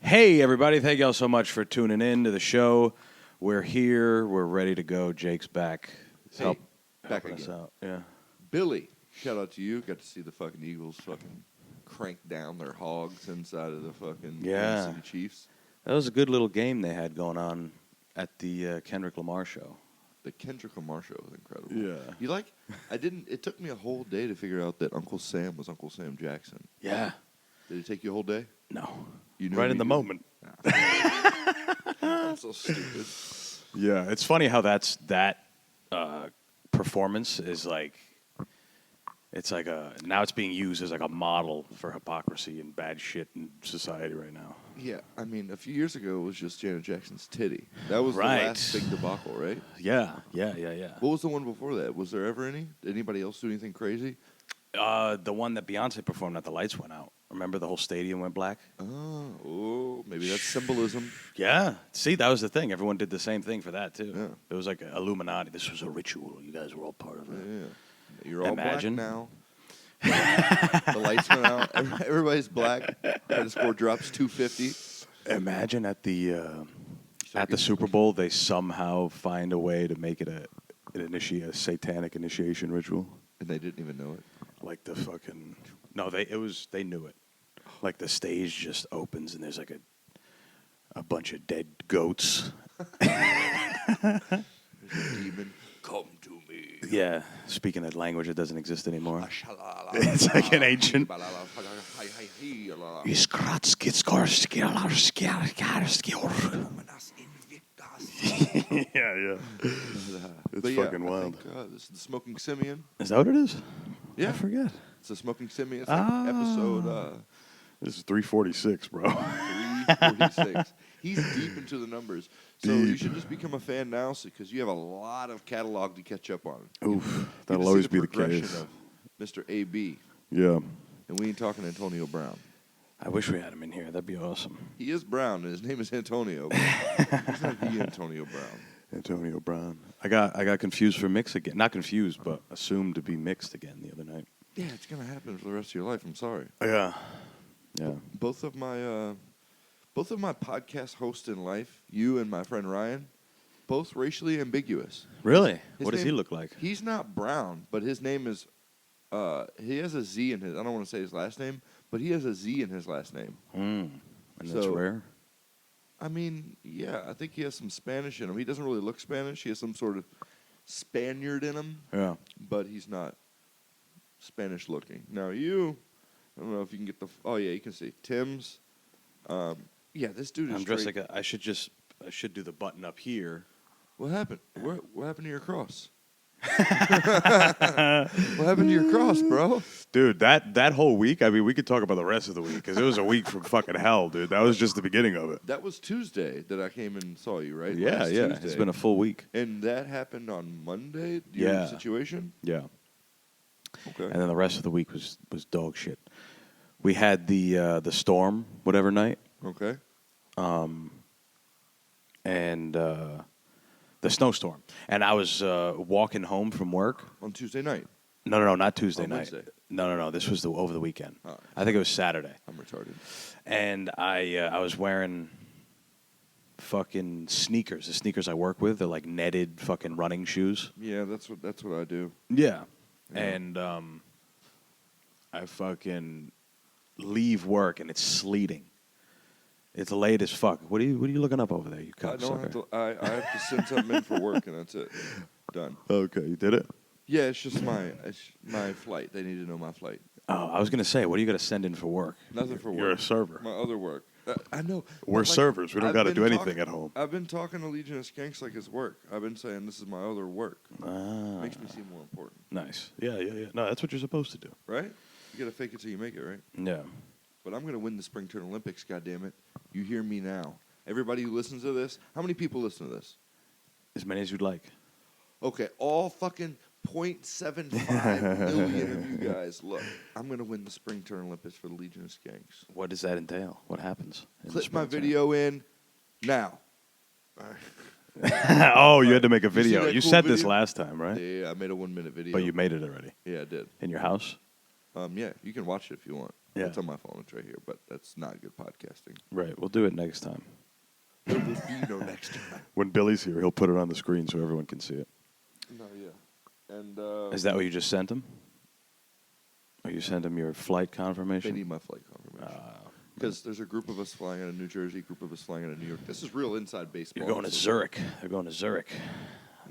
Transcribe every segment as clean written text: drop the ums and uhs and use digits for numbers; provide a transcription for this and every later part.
Hey, everybody. Thank y'all so much for tuning in to the show. We're here. We're ready to go. Jake's back. Back helping again. us out. Yeah. Billy, shout out to you. Got to see the fucking Eagles fucking crank down their hogs inside of the fucking Kansas City Chiefs. That was a good little game they had going on at the Kendrick Lamar show. The Kendrick Lamar show was incredible. Yeah. You like, it took me a whole day to figure out that Uncle Sam was Uncle Sam Jackson. Yeah. Did it take you a whole day? No. You knew right in the moment. I'm so stupid. Yeah. It's funny how that performance is like, it's like now it's being used as like a model for hypocrisy and bad shit in society right now. Yeah, I mean, a few years ago it was just Janet Jackson's titty. That was Right. the last big debacle, right? Yeah. What was the one before that? Was there ever any? Did anybody else do anything crazy? The one that Beyonce performed at the lights went out. Remember the whole stadium went black? Oh, maybe that's symbolism. Yeah. See, that was the thing. Everyone did the same thing for that, too. Yeah. It was like Illuminati. This was a ritual. You guys were all part of it. Yeah. You're all Imagine. black now. The lights went out. Everybody's black. Credit score drops 250. Imagine at the Super Bowl, they somehow find a way to make it a satanic initiation ritual. And they didn't even know it. Like the fucking they knew it. Like the stage just opens and there's like a bunch of dead goats. There's a demon. Come to me. Yeah, speaking a language that doesn't exist anymore. It's like an ancient. Yeah. It's fucking wild. I think, this is the Smoking Simian. Is that what it is? Yeah. I forget. It's the Smoking Simian. It's like episode... This is 346, bro. 346. He's deep into the numbers. So you Deep. should just become a fan now because you have a lot of catalog to catch up on. Oof, that'll always be the progression case. of Mr. A.B. Yeah. And we ain't talking Antonio Brown. I wish we had him in here. That'd be awesome. He is Brown, and his name is Antonio. He's not the Antonio Brown. Antonio Brown. I got confused for mix again. Not confused, but assumed to be mixed again the other night. Yeah, it's going to happen for the rest of your life. I'm sorry. Yeah. Yeah. Both of my podcast hosts in life, you and my friend Ryan, both racially ambiguous. Really? His What does he name- look like? He's not Brown, but his name is, he has a Z in his, I don't want to say his last name, but he has a Z in his last name. And that's So- rare? I mean, yeah, I think he has some Spanish in him. He doesn't really look Spanish. He has some sort of Spaniard in him, Yeah. but he's not Spanish looking. Now you, I don't know if you can get the, oh yeah, you can see. Tim's, yeah, this dude is I'm dressed straight. like I should do the button up here. What happened? What happened to your cross? What happened to your cross, bro? Dude, that whole week, I mean, we could talk about the rest of the week because it was a week from fucking hell, dude. That was just the beginning of it. That was Tuesday that I came and saw you, right? Yeah, Last yeah. Tuesday. It's been a full week. And that happened on Monday, your Yeah. situation? Yeah. Okay. And then the rest of the week was dog shit. We had the storm, whatever night, Okay. and the snowstorm. And I was walking home from work. On Tuesday night. No, not Tuesday On night. Wednesday. No. This was over the weekend. Oh. I think it was Saturday. I'm retarded. And I was wearing fucking sneakers. The sneakers I work with, they're like netted fucking running shoes. Yeah, that's what I do. Yeah. Yeah. And I fucking leave work and it's sleeting. It's late as fuck. What are you looking up over there, you I don't have cocksucker? to. I have to send something in for work, and that's it. Done. Okay, you did it? Yeah, it's just my flight. They need to know my flight. Oh, I was gonna say, what are you gonna send in for work? Nothing for work. You're a server. My other work. I know. We're but, like, servers. We don't I've got to been do anything talking- at home. I've been talking to Legion of Skanks like it's work. I've been saying this is my other work. Ah, Makes me seem more important, nice. Yeah. No, that's what you're supposed to do. right? You gotta fake it till you make it, right? Yeah. But I'm gonna win the Spring Turn Olympics. goddammit. You hear me now. Everybody who listens to this, how many people listen to this? As many as you'd like. Okay, all fucking 0.75 million of you guys. Look, I'm gonna win the Spring Turn Olympics for the Legion of Skanks. What does that entail? What happens? in the Clip my springtime? video in now. Oh, you had to make a You see video. that You cool said this video? last time, right? Yeah, I made a 1 minute video. But you made it already. Yeah, I did. In your house? Yeah, you can watch it if you want. Yeah. It's on my phone. It's right here, but that's not good podcasting. Right. We'll do it next time. There will be no next time. When Billy's here, he'll put it on the screen so everyone can see it. No, yeah. And Is that what you just sent him? Or you sent him your flight they confirmation? need my flight confirmation. Because there's a group of us flying out of New Jersey, group of us flying out of New York. This is real inside baseball. You're going to Zurich. They're going to Zurich.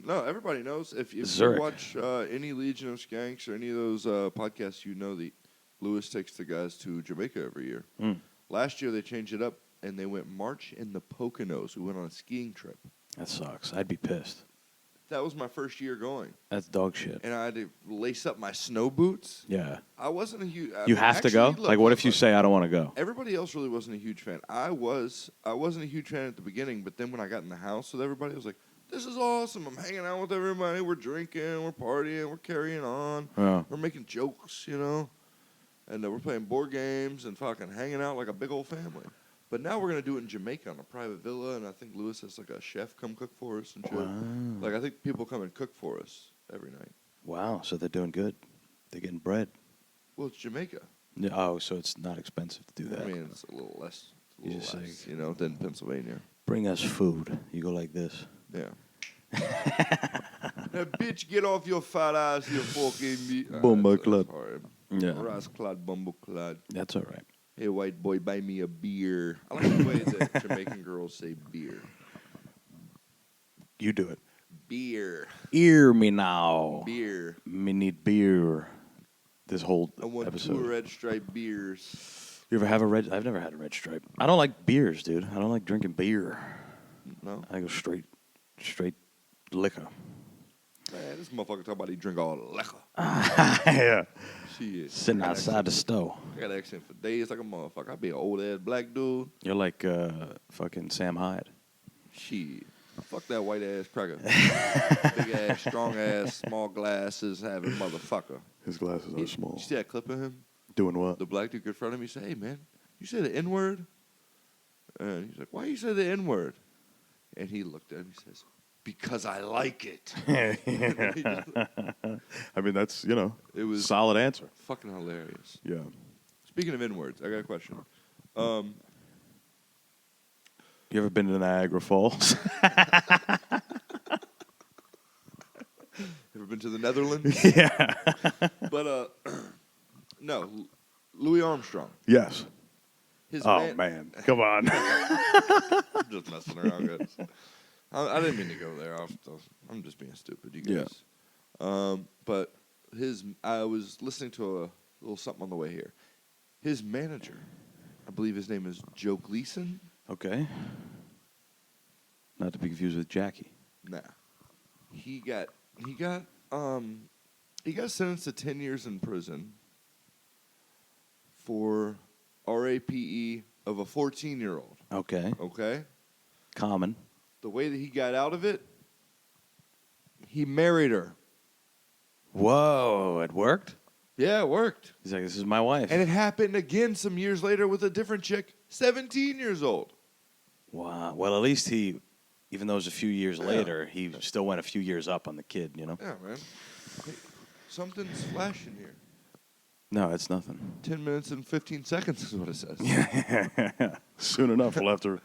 No, everybody knows. If you Zurich. watch any Legion of Skanks or any of those podcasts, you know that Lewis takes the guys to Jamaica every year. Mm. Last year they changed it up and they went March in the Poconos. We went on a skiing trip. That sucks. I'd be pissed. That was my first year going. That's dog shit. And I had to lace up my snow boots. Yeah. I wasn't a huge... You have to go? Like, what if you say, I don't want to go? Everybody else really wasn't a huge fan. I wasn't a huge fan at the beginning, but then when I got in the house with everybody, I was like, this is awesome. I'm hanging out with everybody. We're drinking. We're partying. We're carrying on. Yeah. We're making jokes, you know? And we're playing board games and fucking hanging out like a big old family. But now we're going to do it in Jamaica on a private villa, and I think Lewis has like a chef come cook for us and shit. Wow. Like, I think people come and cook for us every night. Wow. So they're doing good. They're getting bread. Well, it's Jamaica. Yeah, oh, so it's not expensive to do that. I mean, it's a little less, You just say- you know, than Pennsylvania. Bring us food. You go like this. Yeah. Now, bitch, get off your fat ass, you fucking meat. Bumbuclad. Yeah. Rasclad, bumbleclad. That's all right. Hey, white boy, buy me a beer. I like the way that Jamaican girls say beer. You do it. Beer. Hear me now. Beer. Me need beer. This whole I want episode. 2 red stripe beers. You ever have a red? I've never had a red stripe. I don't like beers, dude. I don't like drinking beer. No? I go straight liquor. Man, this motherfucker talking about he drink all the liquor. Yeah. Shit. Sitting I got outside the accent- stove. I got an accent for days like a motherfucker. I be an old ass black dude. You're like fucking Sam Hyde. Shit. Fuck that white ass cracker. Big ass, strong ass, small glasses having motherfucker. His glasses are small. You see that clip of him? Doing what? The black dude confronted me. Said, "Hey man, you say the N word?" And he's like, "Why you say the N word?" And he looked at him. He says, "Because I like it." I mean, that's, It was solid answer. fucking hilarious. Yeah. Speaking of N words, I got a question. You ever been to Niagara Falls? Ever been to the Netherlands? Yeah. But no, Louis Armstrong. Yes. His Oh, man. Come on. I'm just messing around, guys. I didn't mean to go there. I'm just being stupid, you guys. Yeah. But I was listening to a little something on the way here. His manager, I believe his name is Joe Gleason. Okay. Not to be confused with Jackie. Nah. He got sentenced to 10 years in prison for RAPE of a 14-year-old. Okay. Okay? Common. The way that he got out of it, he married her. Whoa, it worked? Yeah, it worked. He's like, this is my wife. And it happened again some years later with a different chick, 17 years old. Wow. Well, at least he, even though it was a few years Yeah. later, he still went a few years up on the kid, Yeah, man. Hey, something's flashing here. No, it's nothing. 10 minutes and 15 seconds is what it says. Yeah. Soon enough, we'll have to.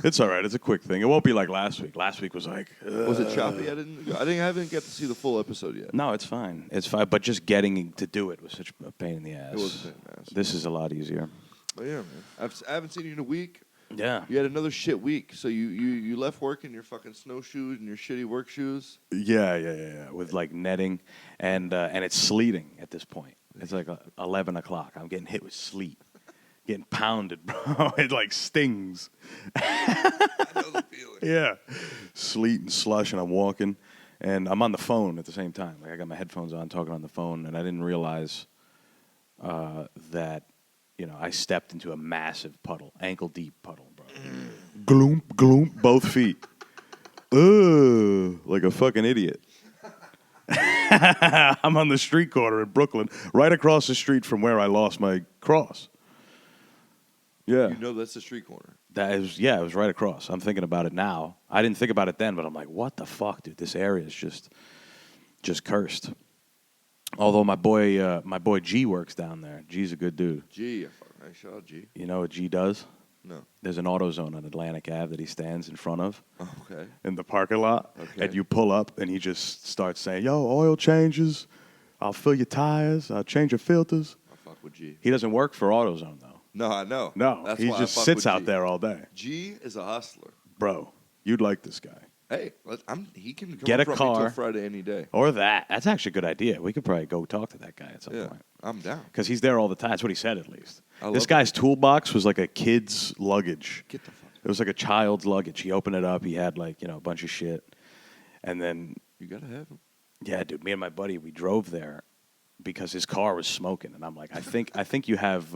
It's all right. It's a quick thing. It won't be like last week. Last week was like. Was it choppy? I haven't get to see the full episode yet. No, it's fine. It's fine. But just getting to do it was such a pain in the ass. It was a pain in the ass. This is a lot easier. But yeah, man. I haven't seen you in a week. Yeah. You had another shit week. So you left work in your fucking snowshoes and your shitty work shoes. Yeah. With like netting, and it's sleeting at this point. It's like 11 o'clock. I'm getting hit with sleet, getting pounded, bro. It like stings. I know the feeling. Yeah, sleet and slush, and I'm walking, and I'm on the phone at the same time. Like I got my headphones on, talking on the phone, and I didn't realize that I stepped into a massive puddle, ankle deep puddle, bro. Gloomp, gloomp, both feet. Like a fucking idiot. I'm on the street corner in Brooklyn, right across the street from where I lost my cross. Yeah. You know that's the street corner. It was right across. I'm thinking about it now. I didn't think about it then, but I'm like, what the fuck, dude? This area is just cursed. Although my boy G works down there. G's a good dude. G, nice shot, G. You know what G does? No. There's an AutoZone on Atlantic Ave that he stands in front of Okay. in the parking lot. Okay. And you pull up and he just starts saying, yo, oil changes. I'll fill your tires. I'll change your filters. I fuck with G. He doesn't work for AutoZone, though. No, I know. No, That's he why just I fuck sits with out G. there all day. G is a hustler. Bro, you'd like this guy. Hey, he can come Get up a from me car. till Friday any day. Or that. That's actually a good idea. We could probably go talk to that guy at some Yeah, point. I'm down. Because he's there all the time. That's what he said, at least. I This love guy's toolbox was like a kid's luggage. Get the fuck. It was like a child's luggage. He opened it up. He had like, a bunch of shit. And then, You gotta have him. yeah, dude, me and my buddy, we drove there because his car was smoking. And I'm like, I think you have,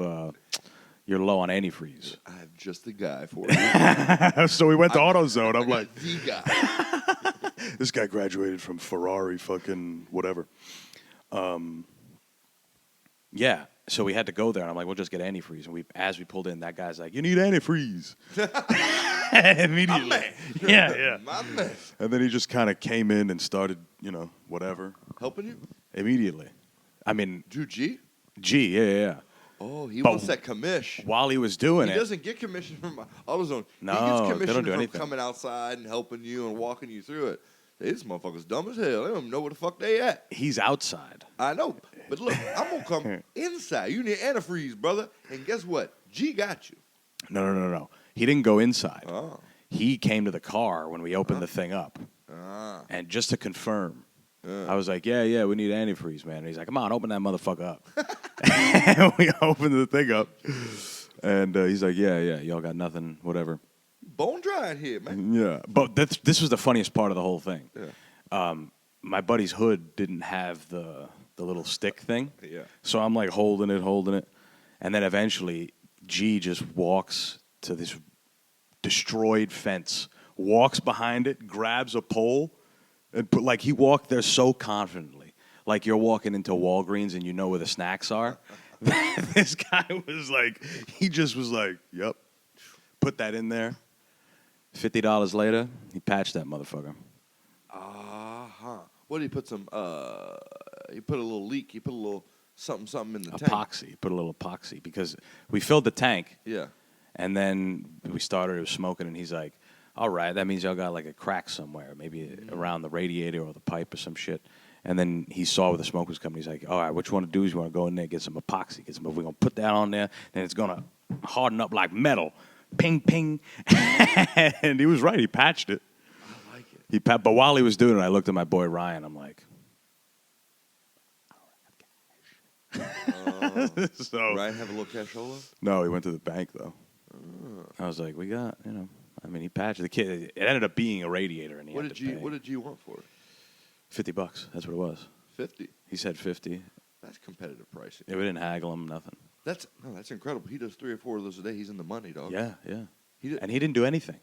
you're low on antifreeze. I have just the guy for you. So we went to AutoZone. I'm like, the guy. this guy graduated from Ferrari fucking whatever. Yeah, so we had to go there, and I'm like, we'll just get antifreeze. And as we pulled in, that guy's like, you need antifreeze. Immediately. My man. Yeah. My man. And then he just kind of came in and started, whatever. Helping you? Immediately. I mean, Drew G? G, yeah. Oh, he But wants that commish. While he was doing He it. doesn't get commission from AutoZone. No, he they gets don't commission do from anything. coming outside and helping you and walking you through it. These motherfuckers dumb as hell. They don't even know where the fuck they at. He's outside. I know. But look, I'm going to come inside. You need antifreeze, brother. And guess what? G got you. No. He didn't go inside. Oh. He came to the car when we opened the thing up. Ah. And just to confirm, I was like, yeah, we need antifreeze, man. And he's like, come on, open that motherfucker up. And we opened the thing up. And he's like, yeah, y'all got nothing, whatever. Bone dry in here, man. Yeah. But this was the funniest part of the whole thing. Yeah. My buddy's hood didn't have the little stick thing. Yeah. So I'm like holding it. And then eventually G just walks to this destroyed fence, walks behind it, grabs a pole, and he walked there so confidently. Like you're walking into Walgreens and you know where the snacks are. This guy was like, he just was like, yep, put that in there. $50 later, he patched that motherfucker. Uh-huh. What did he put some, he put a little leak, he put a little something in the tank. Epoxy, put a little epoxy because we filled the tank. Yeah. And then we started, it was smoking, and he's like, all right, that means y'all got like a crack somewhere, maybe around the radiator or the pipe or some shit. And then he saw where the smoke was coming. He's like, all right, what you want to do is you want to go in there, get some epoxy. We're going to put that on there, and it's going to harden up like metal. Ping, ping. And he was right. He patched it. I like it. But while he was doing it, I looked at my boy Ryan. I'm like, so Ryan have a little cashola? no, he went to the bank though. I was like, we got, I mean, he patched the kid. It ended up being a radiator, and he What had did to you pay. What did you want for it? $50. That's what it was. 50. He said 50. That's competitive pricing. Yeah, we didn't haggle him, nothing. That's incredible. He does 3 or 4 of those a day. He's in the money, dog. Yeah. He And he didn't do anything.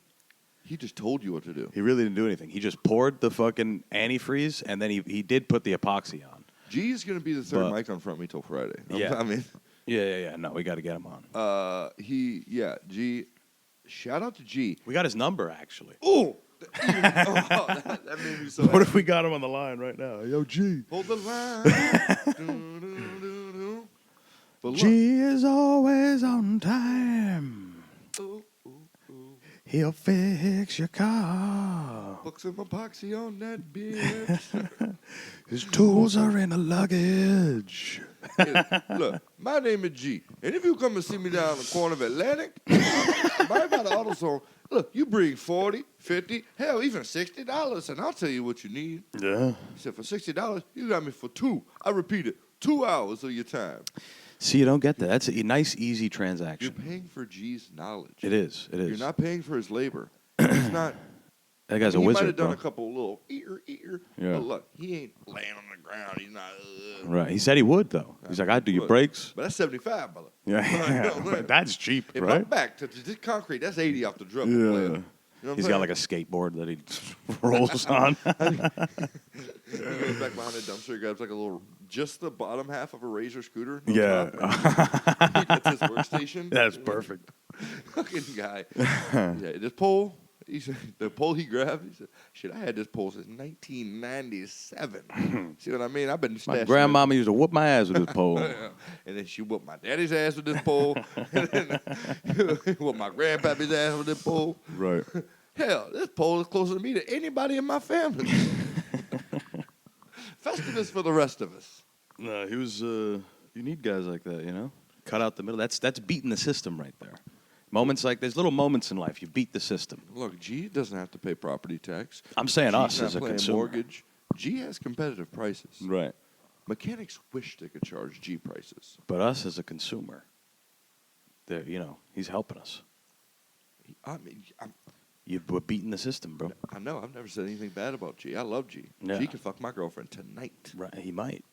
He just told you what to do. He really didn't do anything. He just poured the fucking antifreeze, and then he did put the epoxy on. G is gonna be the third But- mic on Front Me till Friday. Yeah. I mean, Yeah. No, we got to get him on. G. Shout out to G. We got his number, actually. Oh, that made me so. What happy. if we got him on the line right now? Yo, G. Hold the line. Do-do-do-do-do. But look. G is always on time. Ooh, ooh, ooh. He'll fix your car. Put some epoxy on that bitch. His tools are in the luggage. Look, my name is G. And if you come and see me down the corner of Atlantic, right by the AutoZone, look, you bring 40, 50, hell, even $60, and I'll tell you what you need. Yeah. He said, for $60, you got me for 2. I repeat it, 2 hours of your time. See, you don't get that. That's a nice, easy You're transaction. paying for G's knowledge. It is. You're not paying for his labor. He's not. That guy's a He might wizard, have done bro. a couple little ear. Yeah. But look, he ain't laying on the ground. He's not. Right. He said he would, though. He's like, I'd do your Look, brakes. But that's 75, brother. Yeah. No, But that's cheap, If I'm right? back to this concrete, that's 80 off the drum. Yeah. You know what He's I'm got like a skateboard that he rolls on. He goes back behind the dumpster. He grabs like a little, just the bottom half of a Razor scooter. No Yeah. top. That's his workstation. That's perfect. Fucking guy. Yeah, this pole He said, the pole he grabbed, he said, shit, I had this pole since 1997. See what I mean? I've been My stashing grandmama used to whoop my ass with this pole. Yeah. And then she whooped my daddy's ass with this pole. And then whooped my grandpappy's ass with this pole. Right. Hell, this pole is closer to me than anybody in my family. Festivus for the rest of us. No, he was. You need guys like that, you know. Cut out the middle. That's beating the system right there. Moments like there's little moments in life you beat the system. Look, G doesn't have to pay property tax. I'm saying G's us not as a paying consumer. mortgage. G has competitive prices. Right. Mechanics wish they could charge G prices. But us as a consumer, he's helping us. I mean, We're beating the system, bro. I know. I've never said anything bad about G. I love G. Yeah. G can fuck my girlfriend tonight. Right. He might.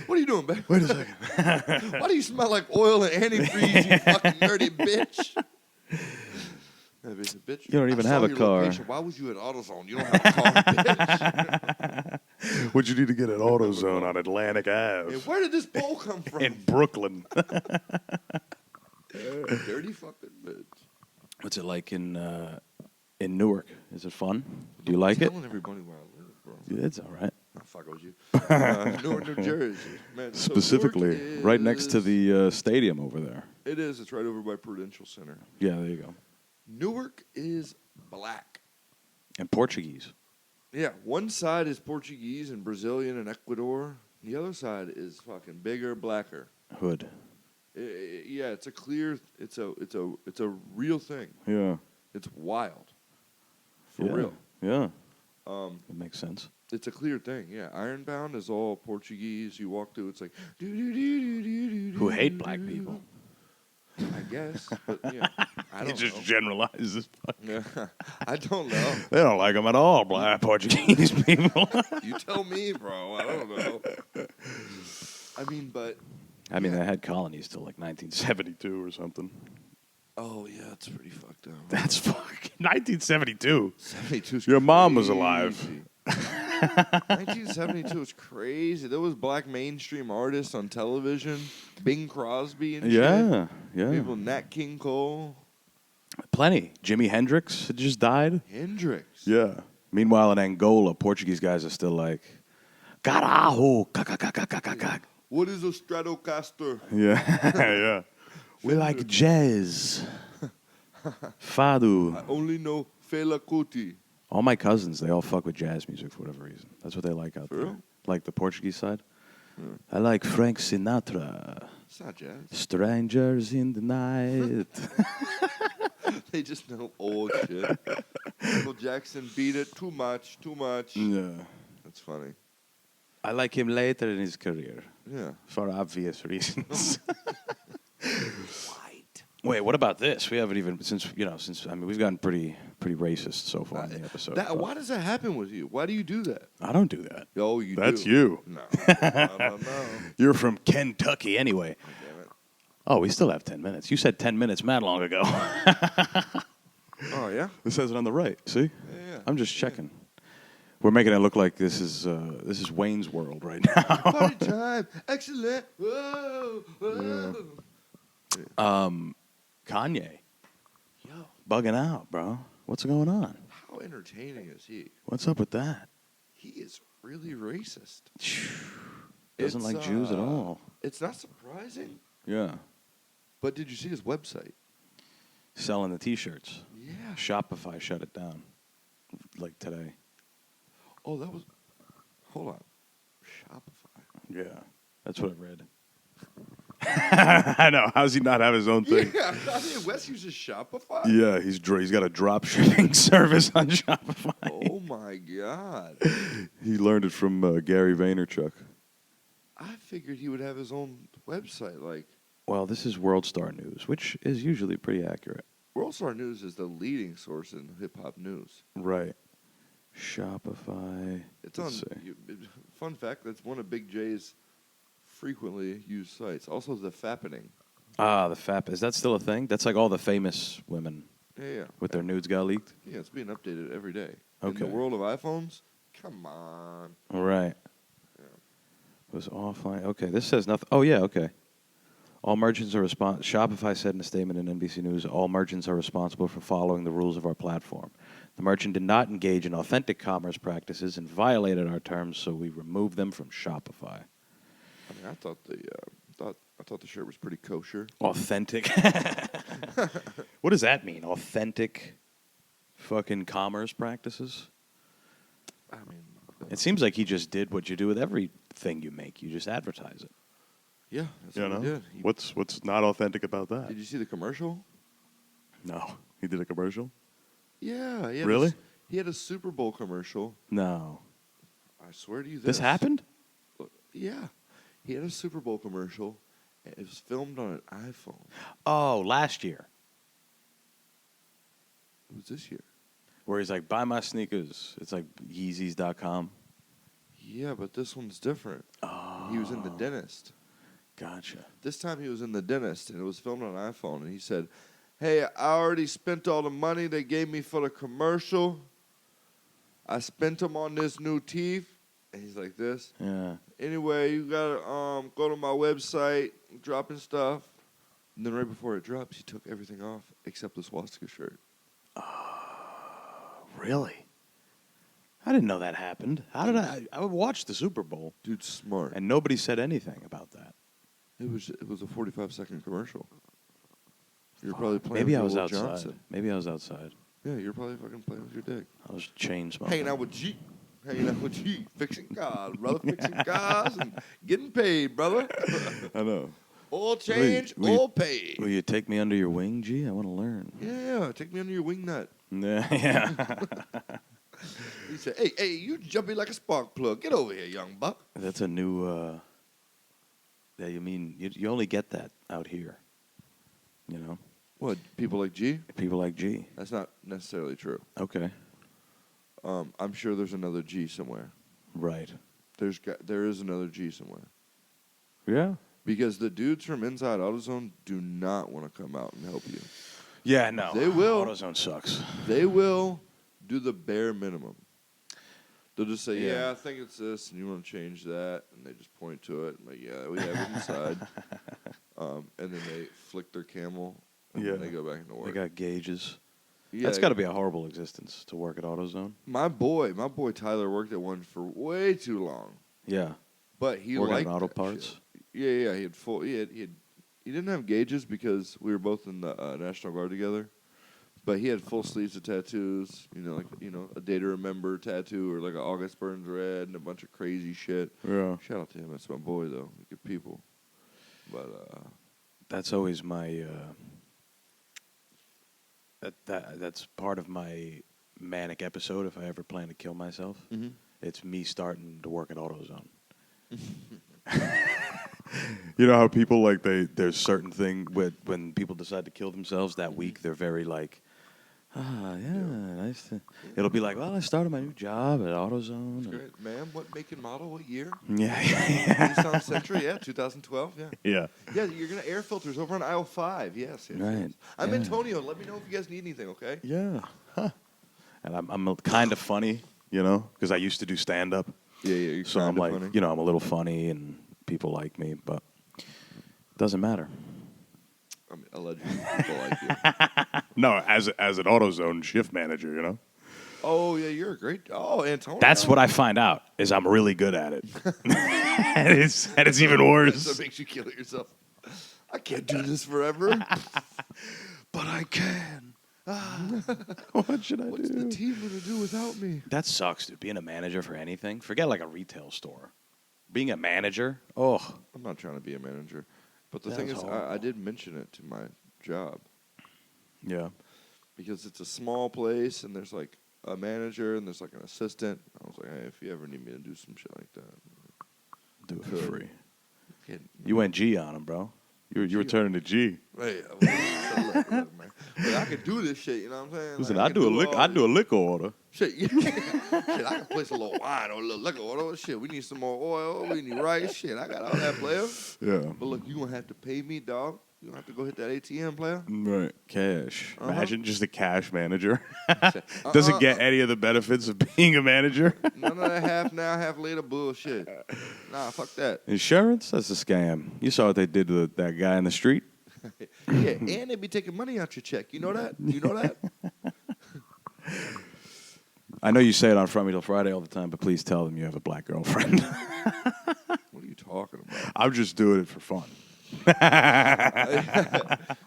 What are you doing, babe? Wait a second. Why do you smell like oil and antifreeze, you fucking nerdy bitch? Bitch, You don't even I have saw a your car. location. Why was you at AutoZone? You don't have a car, bitch. What'd you need to get at AutoZone on Atlantic Ave? And where did this pole come from? In Brooklyn. Dirty fucking bitch. What's it like in Newark? Is it fun? Do you like it? Telling everybody where I live, bro. Yeah, it's all right. I'll fuck with you. Newark, New Jersey. Man, so Specifically, Newark right next to is- the stadium over there. It is. It's right over by Prudential Center. Yeah, there you go. Newark is black. And Portuguese. Yeah, one side is Portuguese and Brazilian and Ecuador. The other side is fucking bigger, blacker. Hood. Yeah, it's a clear. It's a real thing. Yeah. It's wild. For Yeah. real. Yeah. Um, That makes sense. it's a clear thing. Yeah, Ironbound is all Portuguese. You walk through, it's like Who hate black people. I guess, but yeah, I He don't just know. generalizes. Yeah, I don't know. They don't like them at all, black Portuguese people. You tell me, bro. I don't know. I mean, but I mean, they had colonies till like 1972 or something. oh yeah, it's pretty fucked up. That's fucking 1972. 72. Your mom was alive. 1972 is crazy. There was black mainstream artists on television, Bing Crosby and shit. Yeah, yeah. People, Nat King Cole, Plenty. Jimi Hendrix had just died. Hendrix. Yeah. Meanwhile, in Angola, Portuguese guys are still like, carajo, kakakakakakak. What is a Stratocaster? Yeah, yeah. We like jazz. Fado. I only know Fela Kuti. All my cousins, they all fuck with jazz music for whatever reason. That's what they like out For there. real? Like the Portuguese side. I like Frank Sinatra. It's not jazz. Strangers in the night. They just know old shit. Michael Jackson beat it too much, too much. Yeah. That's funny. I like him later in his career Yeah. for obvious reasons. White. Wait, what about this? We haven't even since we've gotten pretty racist so far in the episode. but Why does that happen with you? Why do you do that? I don't do that. Oh, you That's do. you. No. No. You're from Kentucky anyway. Damn it. Oh, we still have 10 minutes. You said 10 minutes mad long ago. Oh, yeah? It says it on the right. See? Yeah. I'm just checking. We're making it look like this is Wayne's World right now. Party time. Excellent. Whoa. Whoa. Kanye, Yo, bugging out, bro. What's going on? how entertaining is he? What's up with that? He is really racist. Doesn't like Jews at all. It's not surprising. Yeah. But did you see his website? Selling the T-shirts. Yeah. Shopify shut it down, like today. Oh, that was. Hold on. Shopify. Yeah, that's what I read. I know. How's he not have his own thing? Yeah, Kanye West uses Shopify. Yeah, he's got a drop shipping service on Shopify. Oh my God. He learned it from Gary Vaynerchuk. I figured he would have his own website. Like, Well, this is World Star News, which is usually pretty accurate. World Star News is the leading source in hip hop news. Right. Shopify. It's on. Let's see. Fun fact: that's one of Big J's frequently used sites. Also, the Fappening. Ah, the FAP. Is that still a thing? That's like all the famous women Yeah. with their nudes got leaked? Yeah, it's being updated every day. In Okay. the world of iPhones, come on. All right. Yeah. Was offline. Okay, this says nothing. Oh, yeah, okay. All merchants are Shopify said in a statement in NBC News, all merchants are responsible for following the rules of our platform. The merchant did not engage in authentic commerce practices and violated our terms, so we removed them from Shopify. I mean, I thought the shirt was pretty kosher. Authentic? What does that mean? Authentic fucking commerce practices? I mean, It seems like he just did what you do with everything you make. You just advertise it. yeah, that's You what know? he did. What's not authentic about that? Did you see the commercial? No. He did a commercial? Yeah. Really? He had a Super Bowl commercial. No. I swear to you This happened? Yeah. He had a Super Bowl commercial. And it was filmed on an iPhone. Oh, last year. It was this year. Where he's like, buy my sneakers. It's like Yeezys.com. Yeah, but this one's different. Oh. He was in the dentist. Gotcha. This time he was in the dentist, and it was filmed on an iPhone. And he said, hey, I already spent all the money they gave me for the commercial. I spent them on this new teeth. And he's like this. Yeah. Anyway, you got to go to my website, dropping stuff. And then right before it drops, he took everything off except the swastika shirt. Really? I didn't know that happened. How did I watched the Super Bowl, Dude's smart. and nobody said anything about that. It was a 45-second commercial. You're probably playing Maybe with I was Will outside. Johnson. Maybe I was outside. Yeah, you're probably fucking playing with your dick. I was chain smoking. Hanging out with G. Fixing cars, brother. Fixing cars and getting paid, brother. I know. Oil change, Will you- oil paid. Will you take me under your wing, G? I want to learn. Yeah, take me under your wing nut. Yeah. He said, hey, you jumpy like a spark plug. Get over here, young buck. That's a new. Yeah, you mean you only get that out here. You know, What, people like G? people like G. That's not necessarily true. Okay. I'm sure there's another G somewhere. Right. There is another G somewhere. Yeah. Because the dudes from Inside AutoZone do not want to come out and help you. Yeah. No. They will. AutoZone sucks. They will do the bare minimum. They'll just say, Yeah. I think it's this, and you want to change that, and they just point to it. I'm like, yeah, we have it inside. And then they flick their camel, and then they go back into work. They got gauges. Yeah, That's got to be a horrible existence to work at AutoZone. my boy Tyler worked at one for way too long, Yeah. but he Working liked on auto that parts. shit. Yeah. He had full. He didn't have gauges because we were both in the National Guard together. But he had full sleeves of tattoos, a Day to Remember tattoo or like an August Burns Red and a bunch of crazy shit. Yeah. Shout out to him. That's my boy, though. Good people. But, That's always my. That's part of my manic episode. If I ever plan to kill myself, it's me starting to work at AutoZone. You know how people like there's certain thing when people decide to kill themselves that week, they're very like, nice to. It'll be like, well, I started my new job at AutoZone. that's great. Ma'am, what make and model? What year? Yeah. Nissan Sentra, yeah, 2012, yeah. Yeah. Yeah, you're going to air filters over on aisle 5, yes. Right. I'm Yeah. Antonio. Let me know if you guys need anything, okay? Yeah. Huh. And I'm kind of funny, because I used to do stand up. Yeah, you're So I'm like, funny. I'm a little funny and people like me, but it doesn't matter. I mean, allegedly, people like you. No, as an AutoZone shift manager, Oh, yeah, you're a great... Oh, Antonio. That's what I find out is I'm really good at it. and it's even That's worse. what makes you kill yourself. I can't do this forever. But I can. What should I What's do? the team going to do without me? That sucks, dude. Being a manager for anything. Forget like a retail store. Being a manager, oh. I'm not trying to be a manager. But the That thing was is, horrible. I did mention it to my job. Yeah. Because it's a small place, and there's like a manager, and there's like an assistant. I was like, hey, if you ever need me to do some shit like that. Do it for Could. free. Can- You went G on him, bro. You were turning to G. Hey, look, man. Look, I can do this shit, you know what I'm saying? Listen, Like, I do a liquor order. Shit, shit, I can place a little wine or a little liquor order. Shit, we need some more oil. We need rice. Shit, I got all that, player. Yeah. But look, you gonna have to pay me, dog. You don't have to go hit that ATM, player. Right. Cash. Uh-huh. Imagine just a cash manager. Doesn't get any of the benefits of being a manager. None of that half now, half later bullshit. Nah, fuck that. Insurance? That's a scam. You saw what they did to that guy in the street? Yeah, and they be taking money out your check. You know that? You know that? I know you say it on Front Me Till Friday all the time, but please tell them you have a black girlfriend. What are you talking about? I'm just doing it for fun.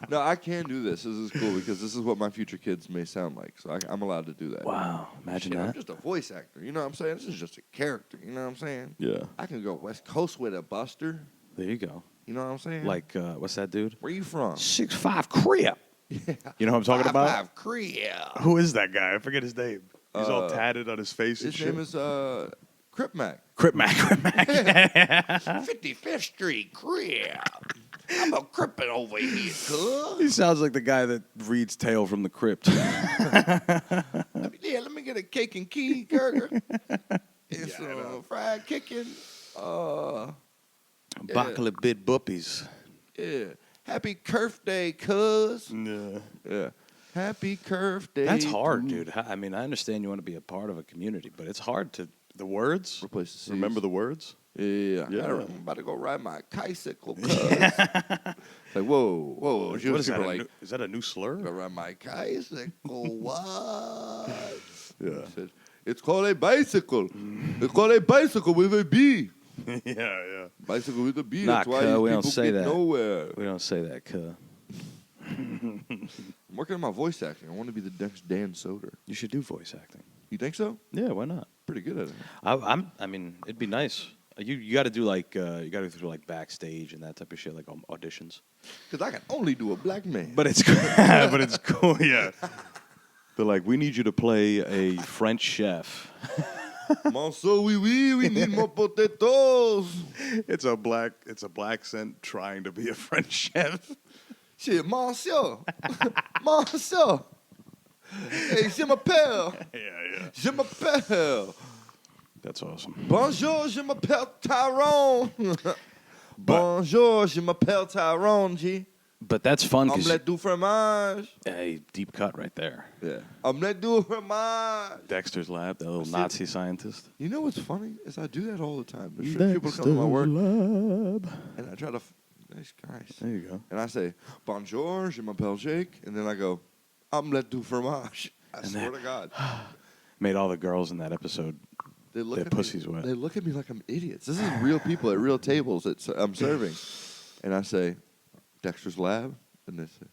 No, I can do this. This is cool because this is what my future kids may sound like. So I'm allowed to do that. Wow. Imagine Shit, I'm that. just a voice actor. You know what I'm saying? This is just a character. You know what I'm saying? Yeah. I can go West Coast with a Buster. There you go. You know what I'm saying? Like, what's that dude? Where you from? 6'5" Crip. Yeah. You know what I'm talking about? 5'5" Korea. Who is that guy? I forget his name. He's all tatted on his face and His shit. name is Crip Mac. Crip Mac. 55th Street Crip. I'm a crippin' over here, cuz. He sounds like the guy that reads Tale from the Crypt. Let me get a cake and key burger. And some fried chicken. Broccoli bit buppies. Yeah. Happy Kerf Day, cuz. Yeah. Happy Kerf Day. That's hard, dude. I mean, I understand you want to be a part of a community, but it's hard to... The words? Replace the C's. Remember the words? Yeah. Yeah. I'm about to go ride my bicycle, cuz. It's like, whoa. What is that? Like, Is that a new slur? go ride my bicycle. What? Yeah. Said, it's called a bicycle. It's called a bicycle with a B. yeah. Bicycle with a B. Nah, That's why cuz, these we don't people say get that. nowhere. We don't say that, cuh. I'm working on my voice acting. I want to be the next Dan Soder. You should do voice acting. You think so? Yeah, why not? Pretty good at it. I mean, it'd be nice. You got to do like like backstage and that type of shit, like auditions. Because I can only do a black man. But it's but it's cool, yeah. They're like, we need you to play a French chef. Monsieur, we need more potatoes. It's a black accent trying to be a French chef. Shit, Monsieur. Monsieur. Hey, je m'appelle. Yeah. Je m'appelle. That's awesome. Bonjour, je m'appelle Tyrone. Bonjour, je m'appelle Tyrone, G. But that's fun because Omelette du fromage. hey, deep cut right there. Yeah. Omelette du fromage. Dexter's Lab, that little See? Nazi scientist. You know what's funny is I do that all the time. There's people come to my work Lab. and I try to. Nice guys. There you go. And I say, bonjour, je m'appelle Jake. And then I go, omelette du fromage. I swear to God. Made all the girls in that episode. They look Their at pussies me, wet. They look at me like I'm idiots. This is real people at real tables that I'm serving. And I say, Dexter's Lab. And they say,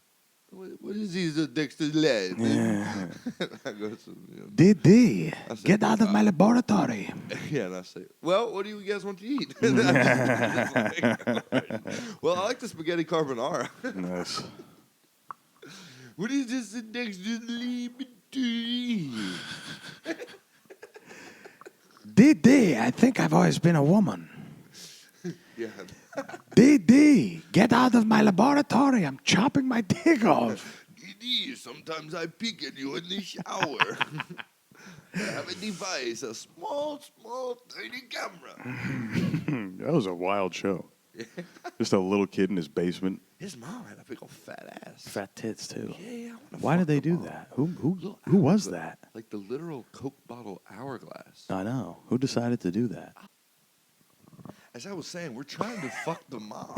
what is this Dexter's Lab? Yeah. I go, Didi, I said, get out of my laboratory. yeah, and I say, well, what do you guys want to eat? Well, I like the spaghetti carbonara. Nice. What is this Dexter's Lab to eat? Didi, I think I've always been a woman. Yeah. Didi, get out of my laboratory. I'm chopping my dick off. Didi, sometimes I peek at you in the shower. I have a device, a small, tiny camera. That was a wild show. Just a little kid in his basement. His mom had a big old fat ass. Fat tits, too. Yeah, Why did they do that? Who was that? Like the literal Coke bottle hourglass. I know. Who decided to do that? As I was saying, we're trying to fuck the mom.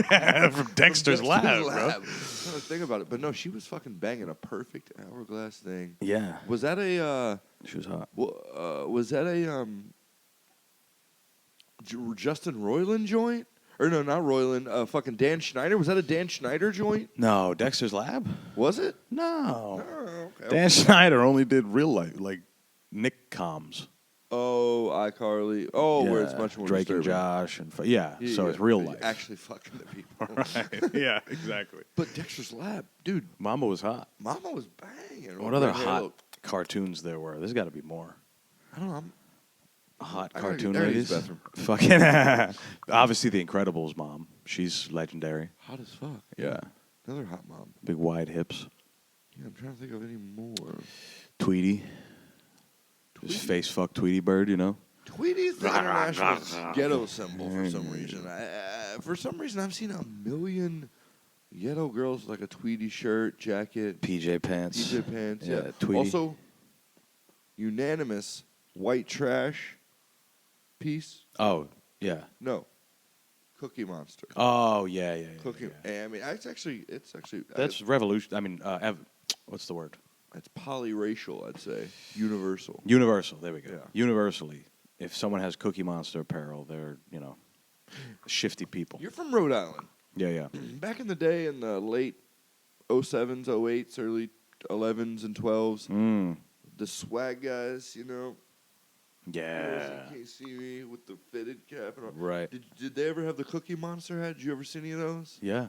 From Dexter's Lab, bro. I'm trying to think about it. But no, she was fucking banging a perfect hourglass thing. Yeah. Was that a... She was hot. was that a Justin Roiland joint? Or no, not Roiland. Fucking Dan Schneider. Was that a Dan Schneider joint? No, Dexter's Lab? Was it? No. Oh, okay. Dan Schneider only did real life, like Nick Combs. Oh, iCarly. Oh, where it's much more Drake disturbing. and Josh. And so it's real life. Actually fucking the people. Right. Yeah, exactly. But Dexter's Lab, dude, Mama was hot. Mama was banging. What other Red hot Halo. cartoons there were? There's got to be more. I don't know. Hot I gotta cartoon I gotta use ladies. the Fucking obviously the Incredibles mom. She's legendary. Hot as fuck. Yeah. Another hot mom. Big wide hips. Yeah, I'm trying to think of any more. Tweety. Just face fuck Tweety Bird, you know? Tweety's the international ghetto symbol for some reason. For some reason, I've seen a million Yellow girls like a tweedy shirt, jacket, PJ pants. PJ pants. Yeah, Yeah. tweedy. Also, unanimous white trash piece. Oh, yeah. No, Cookie Monster. Oh, yeah. Cookie. Yeah. I mean, it's actually. That's revolution. I mean, what's the word? It's polyracial. I'd say universal. Universal. There we go. Yeah. Universally, if someone has Cookie Monster apparel, they're shifty people. You're from Rhode Island. Yeah. Back in the day, in the late 07s, 08s, early 11s and 12s, the swag guys, Yeah. You can't see me with the fitted cap and all. Right. Did they ever have the Cookie Monster hat? Did you ever see any of those? Yeah.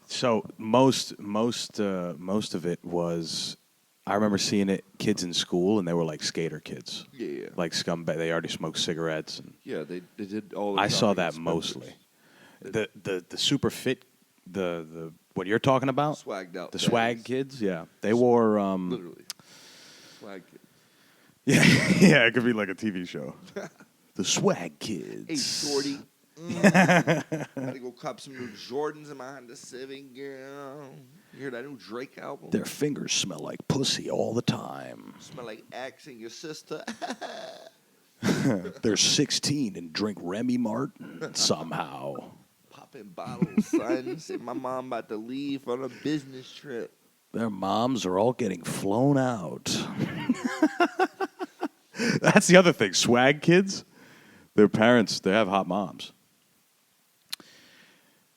So most of it was, I remember seeing it kids in school, and they were like skater kids, Yeah. like scumbag. They already smoked cigarettes, and Yeah, they did all the I saw shopping that expenses. mostly. The super fit, the what you're talking about, Swagged out. the dads. swag kids. Yeah, they wore Literally. Swag kid. yeah, it could be like a TV show. The swag kids. Hey, shorty. Gotta go cop some new Jordans in my Honda Civic, girl. You hear that new Drake album? Their fingers smell like pussy all the time. Smell like Axe and your sister. They're 16 and drink Remy Martin somehow. Popping bottles, son. Say my mom about to leave on a business trip. Their moms are all getting flown out. That's the other thing. Swag kids, their parents, they have hot moms.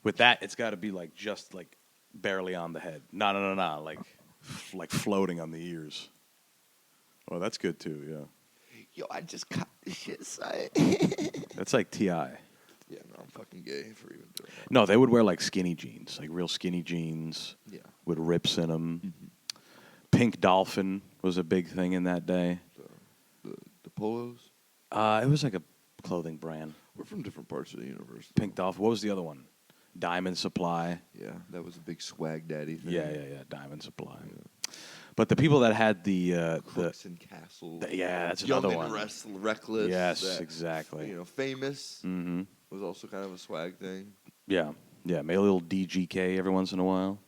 With that, it's got to be like just like barely on the head. No. Like floating on the ears. Oh, that's good too, yeah. Yo, I just caught this shit, son. That's like T.I. Yeah, no, I'm fucking gay for even doing that. No, they would wear like skinny jeans, like real skinny jeans Yeah. with rips in them. Pink Dolphin was a big thing in that day. The polos. It was like a clothing brand. We're from different parts of the universe. Pink Dolphin. What was the other one? Diamond Supply. Yeah, that was a big swag daddy thing. Yeah. Diamond Supply. But the people that had the Crooks and Castle. yeah, that's Young another and one. Reckless. Yes, that, exactly. Famous Mm-hmm. was also kind of a swag thing. Yeah. Maybe a little DGK every once in a while.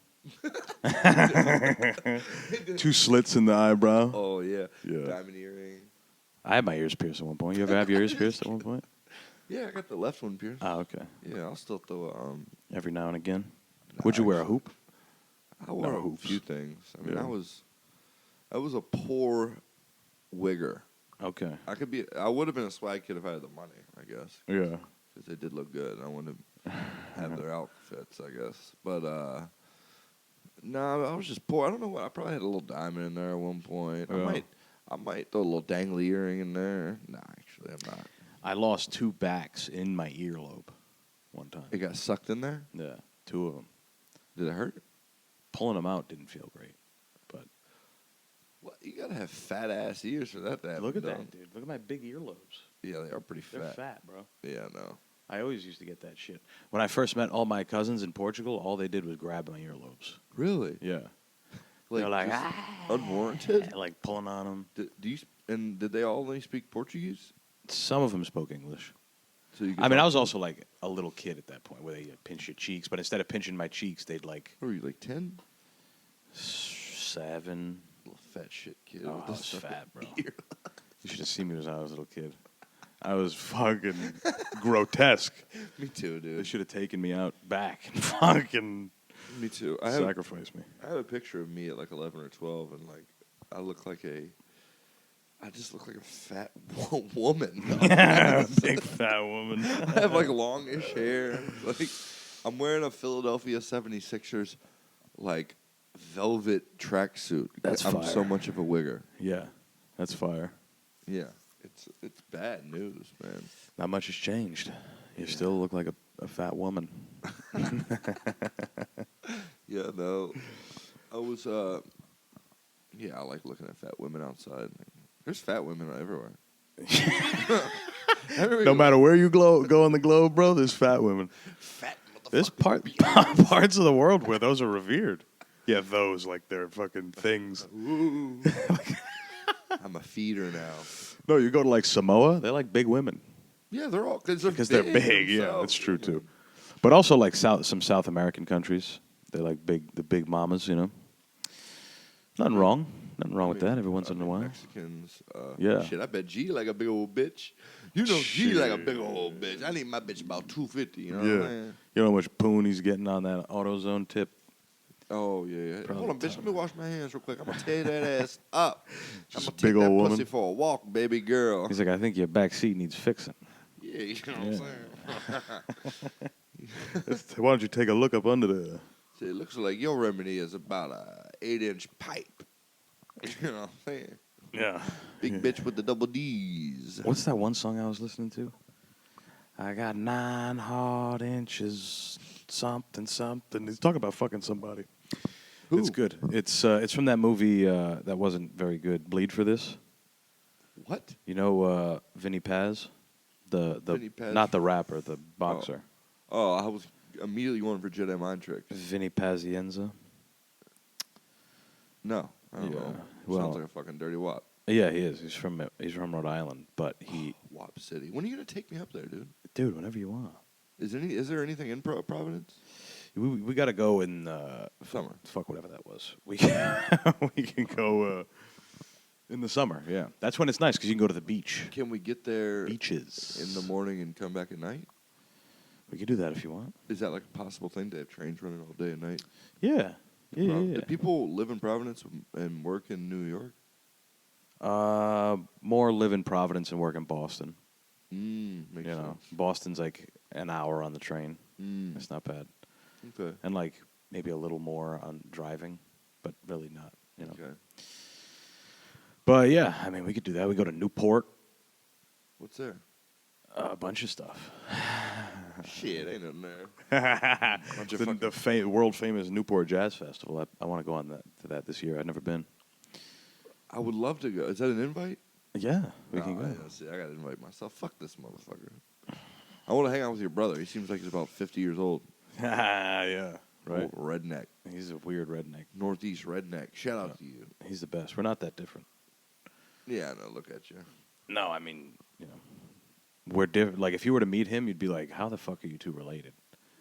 2 slits in the eyebrow. Oh yeah. Yeah. Diamond earring. I had my ears pierced at one point. You ever have your ears pierced at one point? Yeah, I got the left one pierced. Oh, okay. Yeah, I'll still throw Every now and again. Would you wear a hoop? I wore No a hoops. few things. I mean, Yeah. I was a poor wigger. Okay. I would have been a swag kid if I had the money, I guess, Yeah. because they did look good. And I wanted to have their outfits, I guess. But no, I was just poor. I don't know what. I probably had a little diamond in there at one point. Yeah. I might throw a little dangly earring in there. Nah, actually, I'm not. I lost 2 backs in my earlobe one time. It got sucked in there. Yeah, 2 of them. Did it hurt? Pulling them out didn't feel great. But Well, you gotta have fat ass ears for that to happen. look at don't that, dude. Look at my big earlobes. Yeah, they are pretty They're fat. fat, bro. Yeah, no. I always used to get that shit. When I first met all my cousins in Portugal, all they did was grab my earlobes. Really? Yeah. Like, They're like, just unwarranted. like pulling on them. Did they all only speak Portuguese? Some of them spoke English. So you could I mean, talk I was to also like a little kid at that point where they pinch your cheeks, but instead of pinching my cheeks, they'd like them. What were you, like 10? 7. Little fat shit kid. Oh, with I the was stuff fat, bro. ear. You should have seen me when I was a little kid. I was fucking grotesque. Me too, They dude. should have taken me out back and fucking Me too. I sacrificed me. have a picture of me at like 11 or 12, and like I just look like a fat woman. Big fat woman. I have like longish hair. Like I'm wearing a Philadelphia 76ers like velvet tracksuit. That's I'm fire. so much of a wigger. Yeah, that's fire. Yeah. It's bad news, man. Not much has changed. You still look like a fat woman. Yeah, no. I was I like looking at fat women outside. There's fat women everywhere. No matter where you go on the globe, bro, there's fat women. Fat motherfucker. There's parts of the world where those are revered. Yeah, those, like they're fucking things. Ooh. I'm a feeder now. No, you go to like Samoa, they're like big women. Yeah, they're all Because they're big, yeah, themselves, that's true you know. too. But also like some South American countries. They like the big mamas, you know. Nothing wrong. Nothing wrong with that every once in a while. Mexicans. Yeah. Shit, I bet G like a big old bitch. You know G like a big old bitch. I need my bitch about 250. You know what I'm saying? You know how much poon he's getting on that AutoZone tip? Oh yeah. Probably Hold on, bitch. ton. Let me wash my hands real quick. I'm gonna tear that ass up. Just I'm a gonna big take that old pussy woman. for a walk, baby girl. He's like, I think your back seat needs fixing. Yeah, you know what I'm saying? Why don't you take a look up under there? See, it looks like your remedy is about a 8-inch pipe. You know what I'm saying? Yeah. Big bitch with the double D's. What's that one song I was listening to? I got 9 hard inches, something, something. He's talking about fucking somebody. Who? It's good. It's from that movie that wasn't very good. Bleed for This. What? You know Vinny Paz, Vinny Paz? not the rapper, the boxer. Oh, I was immediately going for Jedi mind tricks. Vinny Pazienza. No, I don't Yeah, know. well- Sounds like a fucking dirty wop. Yeah, he is. He's from Rhode Island, but Wop City. When are you gonna take me up there, dude? dude, whenever you want. Is there anything in Providence? We got to go in Summer. fuck whatever that was. We we can go in the summer. Yeah, that's when it's nice because you can go to the beach. Can we get there Beaches in the morning and come back at night? We could do that if you want. Is that like a possible thing to have trains running all day and night? Yeah, yeah. Do people live in Providence and work in New York? More live in Providence and work in Boston. Makes You know, sense. Boston's like an hour on the train. It's not bad, Okay. and like maybe a little more on driving, but really not. You know. Okay. But yeah, I mean, we could do that. We go to Newport. What's there? A bunch of stuff. Shit, ain't nothing there. Bunch of the world famous Newport Jazz Festival. I want to go on to that this year. I've never been. I would love to go. Is that an invite? Yeah, we can go. See, I gotta invite myself. Fuck this motherfucker. I want to hang out with your brother. He seems like he's about 50 years old. Yeah, right. Old redneck. He's a weird redneck. Northeast redneck. Shout out to you. He's the best. We're not that different. Yeah, I know. Look at you. No, I mean, you know, we're different. Like, if you were to meet him, you'd be like, "How the fuck are you two related?"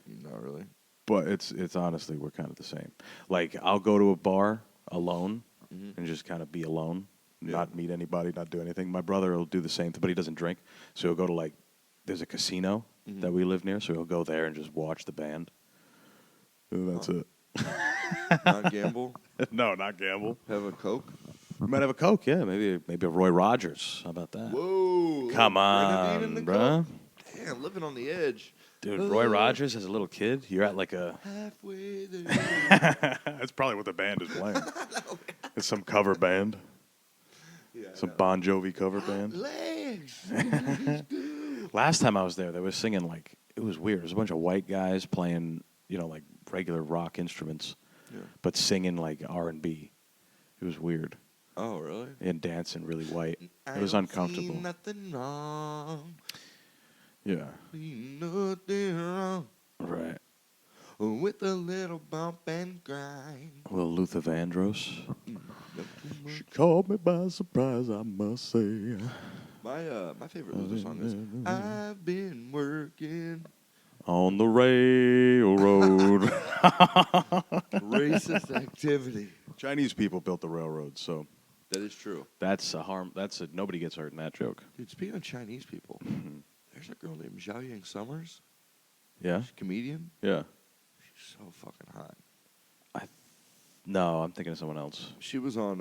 Not really. But it's honestly, we're kind of the same. Like, I'll go to a bar alone and just kind of be alone, not meet anybody, not do anything. My brother will do the same thing, but he doesn't drink, so he'll go to like, there's a casino that we live near, so he'll go there and just watch the band. And that's it. Not gamble. No, not gamble. Have a Coke. We might have a Coke, yeah. Maybe a Roy Rogers. How about that? Whoa. Come Grenadine in on, the bruh. Coke? Damn, living on the edge. Dude, Roy Rogers as a little kid, you're at like a... Halfway there. That's probably what the band is playing. It's some cover band. Yeah, Some Bon Jovi cover band. Legs. Last time I was there, they were singing like... It was weird. It was a bunch of white guys playing, you know, like regular rock instruments, but singing like R&B. It was weird. Oh, really? And dancing really white. I It was don't uncomfortable. See nothing wrong. Yeah. See nothing wrong Right. with a little bump and grind. A little Luther Vandross. She caught me by surprise, I must say. My favorite Luther song is "I've Been Working." On the railroad. Racist activity. Chinese people built the railroad, so That is true. that's a harm. Nobody gets hurt in that joke. Dude, speaking of Chinese people, there's a girl named Zhao Yang Summers. Yeah, She's a comedian. yeah. She's so fucking hot. No, I'm thinking of someone else. She was on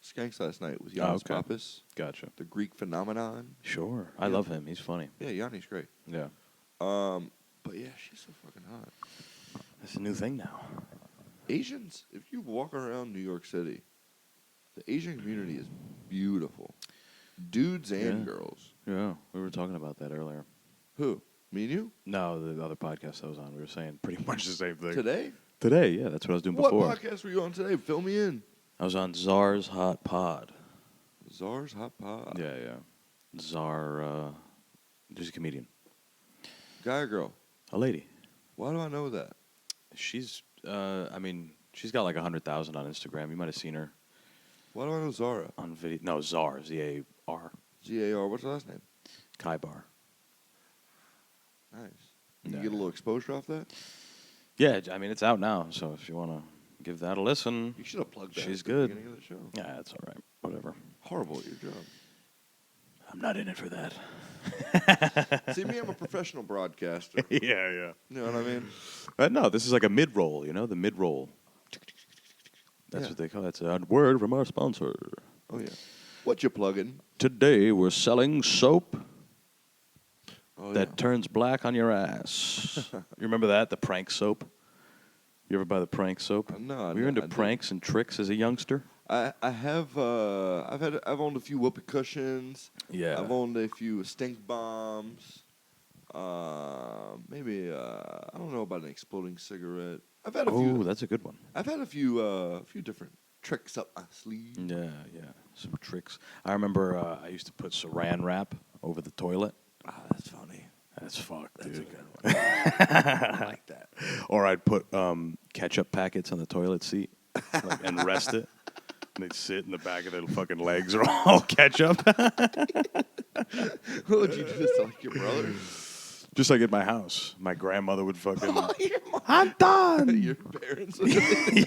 Skanks last night with Giannis okay. Pappas, Gotcha. the Greek phenomenon. Sure, I Yeah. love him. He's funny. Yeah, Yanni's great. Yeah, But yeah, she's so fucking hot. that's a new thing now. Asians, if you walk around New York City, the Asian community is beautiful. Dudes and Yeah. girls. Yeah, we were talking about that earlier. Who? Me and you? No, the other podcast I was on, we were saying pretty much the same thing. Today? Today, yeah, that's what I was doing What before. podcast were you on today? Fill me in. I was on Czar's Hot Pod. Czar's Hot Pod. Yeah, yeah. Czar, she's a comedian. Guy or girl? A lady. Why do I know that? She's, she's got like 100,000 on Instagram. You might have seen her Why do I know Zara? on video. No, Czar, Z-A-R. G-A-R. What's her last name? Kai Bar. Nice. You get a little exposure off that? Yeah, I mean, it's out now, so if you want to give that a listen. You should have plugged that She's at the good. beginning of the show. Yeah, that's all right. Whatever. Horrible at your job. I'm not in it for that. See me, I'm a professional broadcaster. Yeah. You know what I mean? No, this is like a mid-roll, the mid-roll. That's what they call it. That's a word from our sponsor. Oh, yeah. What you plugging? Today we're selling soap Oh, that turns black on your ass. You remember that? The prank soap? You ever buy the prank soap? No, Were you into pranks and tricks as a youngster? I have I've owned a few whoopee cushions. Yeah. I've owned a few stink bombs. Maybe I don't know about an exploding cigarette. I've had a few. Oh, that's a good one. I've had a few different tricks up my sleeve. Yeah. Some tricks. I remember I used to put saran wrap over the toilet. Ah, that's funny. That's fucked, That's dude. a good one. I like that. Or I'd put ketchup packets on the toilet seat and rest it. And they'd sit in the back of their fucking legs are all ketchup. What would you do this to, like, your brother? Just like at my house. My grandmother would fucking... Your mom. I'm done! Your parents.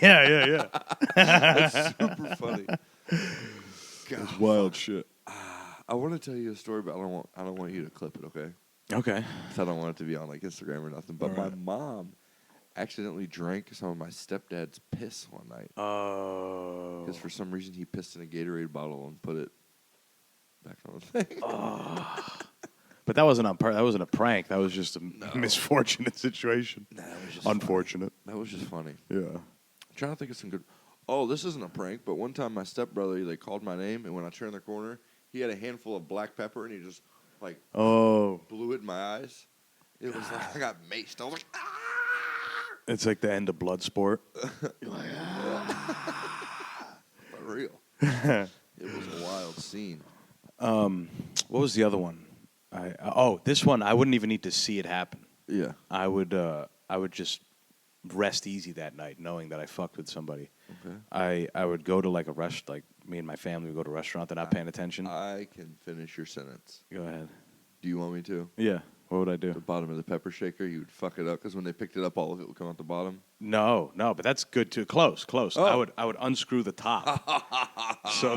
Yeah. That's super funny. God, It's wild shit. I want to tell you a story, but I don't want you to clip it, okay? Okay. 'Cause I don't want it to be on like Instagram or nothing. But All my right. mom accidentally drank some of my stepdad's piss one night. Oh. Because for some reason he pissed in a Gatorade bottle and put it back on the thing. But that wasn't on that wasn't a prank. That was just a misfortunate situation. Nah, that was just Unfortunate. Funny. That was just funny. Yeah. I'm trying to think of some good. Oh, this isn't a prank, but one time my stepbrother, they called my name, and when I turned the corner, he had a handful of black pepper, and he just like Oh. blew it in my eyes. It was like I got maced. I was like, ah! It's like the end of Bloodsport. For real. It was a wild scene. What was the other one? This one I wouldn't even need to see it happen. Yeah. I would just rest easy that night, knowing that I fucked with somebody. Okay. I would go to like a like me and my family would go to a restaurant. They're not paying attention. I can finish your sentence. Go ahead. Do you want me to? Yeah. What would I do? The bottom of the pepper shaker, you would fuck it up because when they picked it up, all of it would come out the bottom. No, but that's good too. Close. Oh. I would unscrew the top. So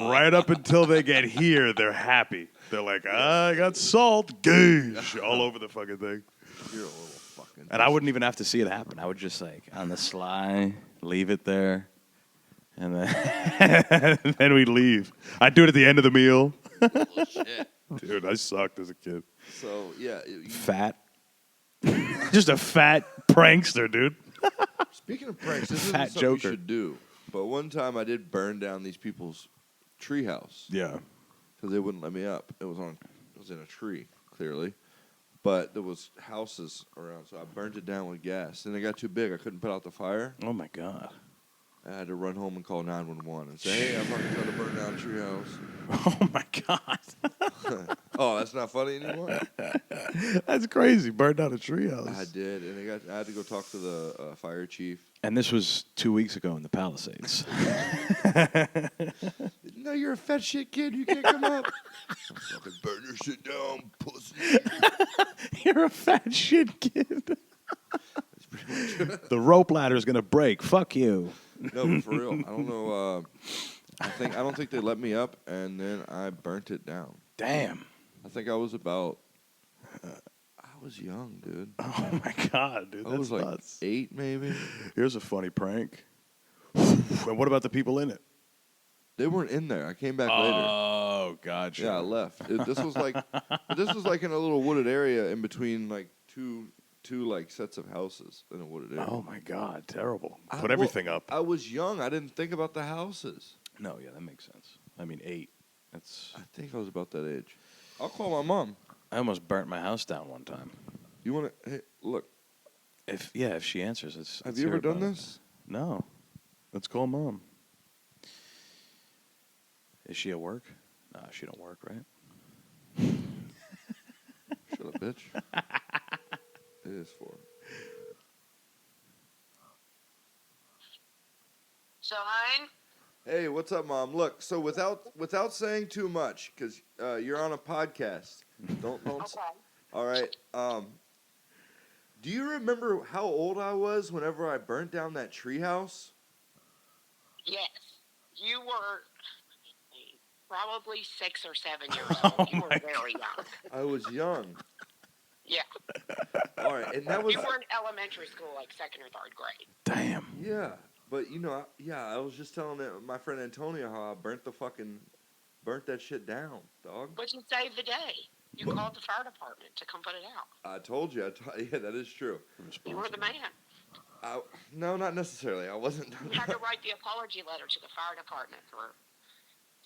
right up until they get here, they're happy. They're like, I got salt, gauge, all over the fucking thing. You're a little fucking. And I wouldn't even have to see it happen. I would just like on the sly leave it there, and then then we'd leave. I'd do it at the end of the meal. Shit. Dude, I sucked as a kid. So yeah. Fat, just a fat prankster, dude. Speaking of pranks, this isn't Fat something Joker. you should do. But one time I did burn down these people's treehouse Yeah. because they wouldn't let me up. It was in a tree, clearly, but there was houses around, so I burned it down with gas. And it got too big; I couldn't put out the fire. Oh my god. I had to run home and call 911 and say, "Hey, I'm fucking trying to burn down a treehouse." Oh my god. Oh, that's not funny anymore. That's crazy. Burned down a treehouse. I did, and I had to go talk to the fire chief. And this was 2 weeks ago in the Palisades. No, you're a fat shit kid. You can't come up. Fucking burn your shit down, pussy. You're a fat shit kid. That's pretty much it. The rope ladder is gonna break. Fuck you. No, but for real, I don't know. I don't think they let me up, and then I burnt it down. Damn. I think I was about. I was young, dude. Oh my god, dude. I That's was like nuts. 8, maybe. Here's a funny prank. And what about the people in it? They weren't in there. I came back later. Oh, gotcha. Yeah, I left. This was like in a little wooded area in between like two like sets of houses in a wooded area. Oh my god, terrible. I- Put well, everything up. I was young. I didn't think about the houses. No, yeah, that makes sense. I mean, 8. That's. I think I was about that age. I'll call my mom. I almost burnt my house down one time. You want to? Hey, look. If she answers, it's. Have you ever done this? No. Let's call mom. Is she at work? No, she don't work, right? Shut up, bitch. It is for. Shine? Hey, what's up, Mom? Look, so without saying too much, because you're on a podcast. Don't. Okay. All right. Do you remember how old I was whenever I burnt down that treehouse? Yes. You were probably 6 or 7 years Oh old. You were my very young. I was young. Yeah. All right, and that was You were in elementary school, like 2nd or 3rd grade. Damn. yeah. But I was just telling my friend Antonio how I burnt that shit down, dog. But you saved the day. You called the fire department to come put it out. I told you. Yeah, that is true. You were the man. No, not necessarily. I wasn't. You had to write the apology letter to the fire department for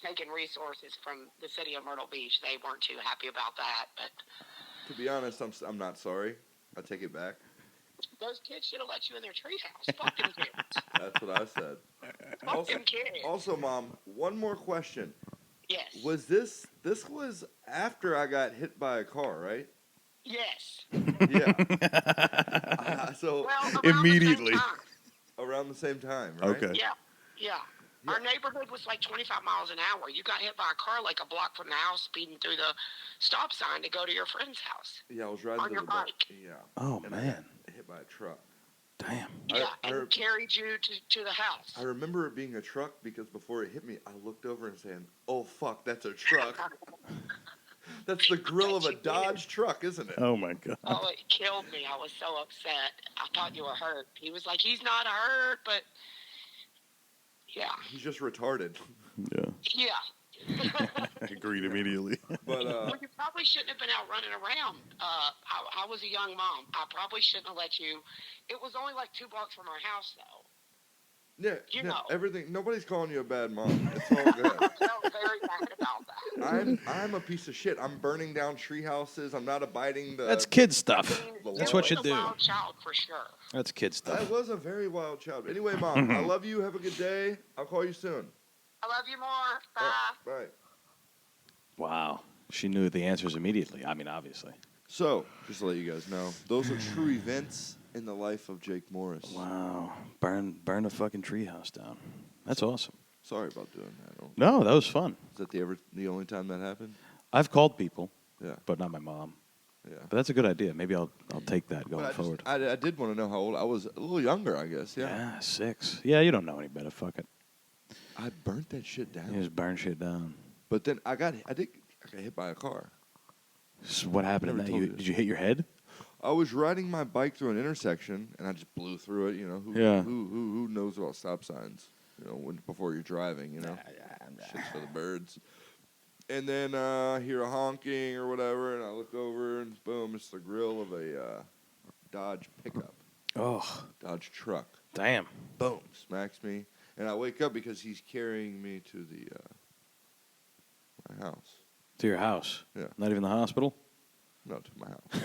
taking resources from the city of Myrtle Beach. They weren't too happy about that, but To be honest, I'm not sorry. I take it back. those kids should have let you in their treehouse. Fuck them kids. That's what I said. Fuck them kids. Also, Mom, one more question. Yes. Was this was after I got hit by a car, right? Yes. Yeah. So Well, around Immediately. The same time. around the same time, right? Okay. Yeah. Yeah. Our neighborhood was like 25 miles an hour. You got hit by a car like a block from the house, speeding through the stop sign to go to your friend's house. Yeah, I was riding On to your the bike. Yeah. Oh And I man. got hit by a truck. Damn. Yeah, I and carried you to the house. I remember it being a truck because before it hit me, I looked over and saying, "Oh fuck, that's a truck." That's the grill of a Dodge truck, isn't it? Oh my god. Oh, it killed me. I was so upset. I thought you were hurt. He was like, he's not hurt, but yeah. He's just retarded. Yeah. Yeah. Agreed immediately. But Well, you probably shouldn't have been out running around. I was a young mom. I probably shouldn't have let you. It was only like 2 blocks from our house, though. yeah, You no, know. everything. Nobody's calling you a bad mom. It's all good. I felt very bad about that. I'm a piece of shit. I'm burning down tree houses. I'm not abiding the. That's kid stuff. I mean, That's you what you was do. a wild child for sure. That's kid I stuff. was a very wild child. Anyway, Mom, I love you. Have a good day. I'll call you soon. I love you more. Bye. Bye. Wow. She knew the answers immediately. I mean, obviously. So, just to let you guys know, those are true events in the life of Jake Morris. Wow. Burn a fucking treehouse down. That's awesome. Sorry about doing that. Oh, No, that was fun. is that the only time that happened? I've called people, Yeah. but not my mom. Yeah. But that's a good idea. Maybe I'll take that going But forward. I did want to know how old I was. A little younger, I guess. Yeah. 6. Yeah, you don't know any better. Fuck it. I burnt that shit down. You just burn shit down. But then I got hit by a car. So what happened in Never that? told you this. Did you hit your head? I was riding my bike through an intersection and I just blew through it. You know who knows about stop signs? You know before you're driving. You know, shit's for the birds. And then I hear a honking or whatever, and I look over and boom, it's the grill of a Dodge pickup, Oh, Dodge truck. damn. Boom, smacks me, and I wake up because he's carrying me to the my house. To your house? Yeah. Not even the hospital? No, to my house.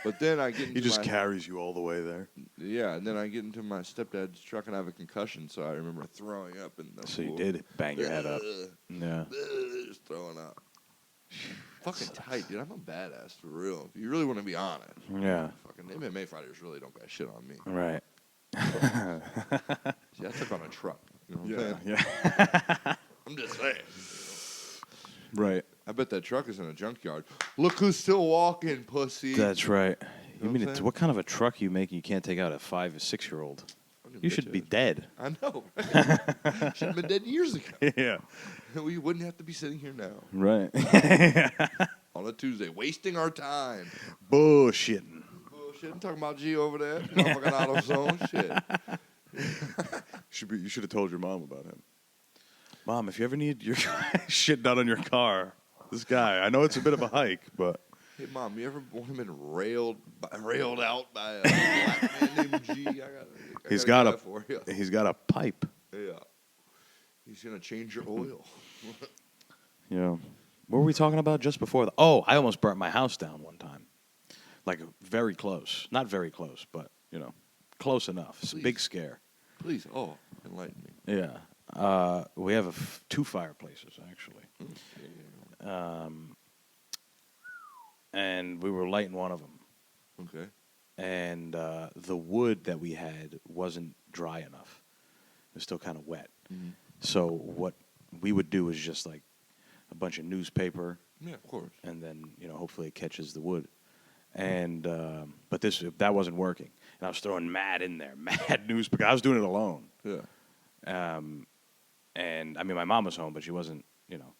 But then I get into He just my, carries you all the way there. yeah, and then I get into my stepdad's truck and I have a concussion, so I remember throwing up in the So you pool. did bang your head up. Yeah. Just throwing up. Fucking tight, dude. I'm a badass for real. If you really want to be honest. Yeah. Fucking MMA fighters really don't got shit on me. Right. See, I took on a truck. You know what I'm saying? Yeah. I'm just saying. Right. I bet that truck is in a junkyard. Look who's still walking, pussy. That's right. know You what mean I'm it's saying? what kind of a truck you making you can't take out a 5 or 6 year old? You should be dead. I know. Right? Should have been dead years ago. Yeah. We wouldn't have to be sitting here now Right. on a Tuesday, wasting our time. Bullshitting. Bullshit. I'm talking about G over there. Fucking auto zone. Shit. You should have told your mom about him. Mom, if you ever need your shit done on your car, this guy. I know it's a bit of a hike, but Hey, Mom, you ever want been railed out by a black man named G? He's got got that for you. he's got a pipe. Yeah. He's gonna change your oil. Yeah. What were we talking about just before that? Oh, I almost burnt my house down one time. Like very close. Not very close, but, close enough. It's a big Please. scare. Please, enlighten me. Yeah. We have 2 fireplaces, actually. And we were lighting one of them. Okay. And the wood that we had wasn't dry enough. It was still kind of wet. Mhm. So what we would do is just like a bunch of newspaper, Yeah, of course. and then hopefully it catches the wood. and but that wasn't working, and I was throwing mad in there, mad news because I was doing it alone. Yeah. And I mean, my mom was home, but she wasn't.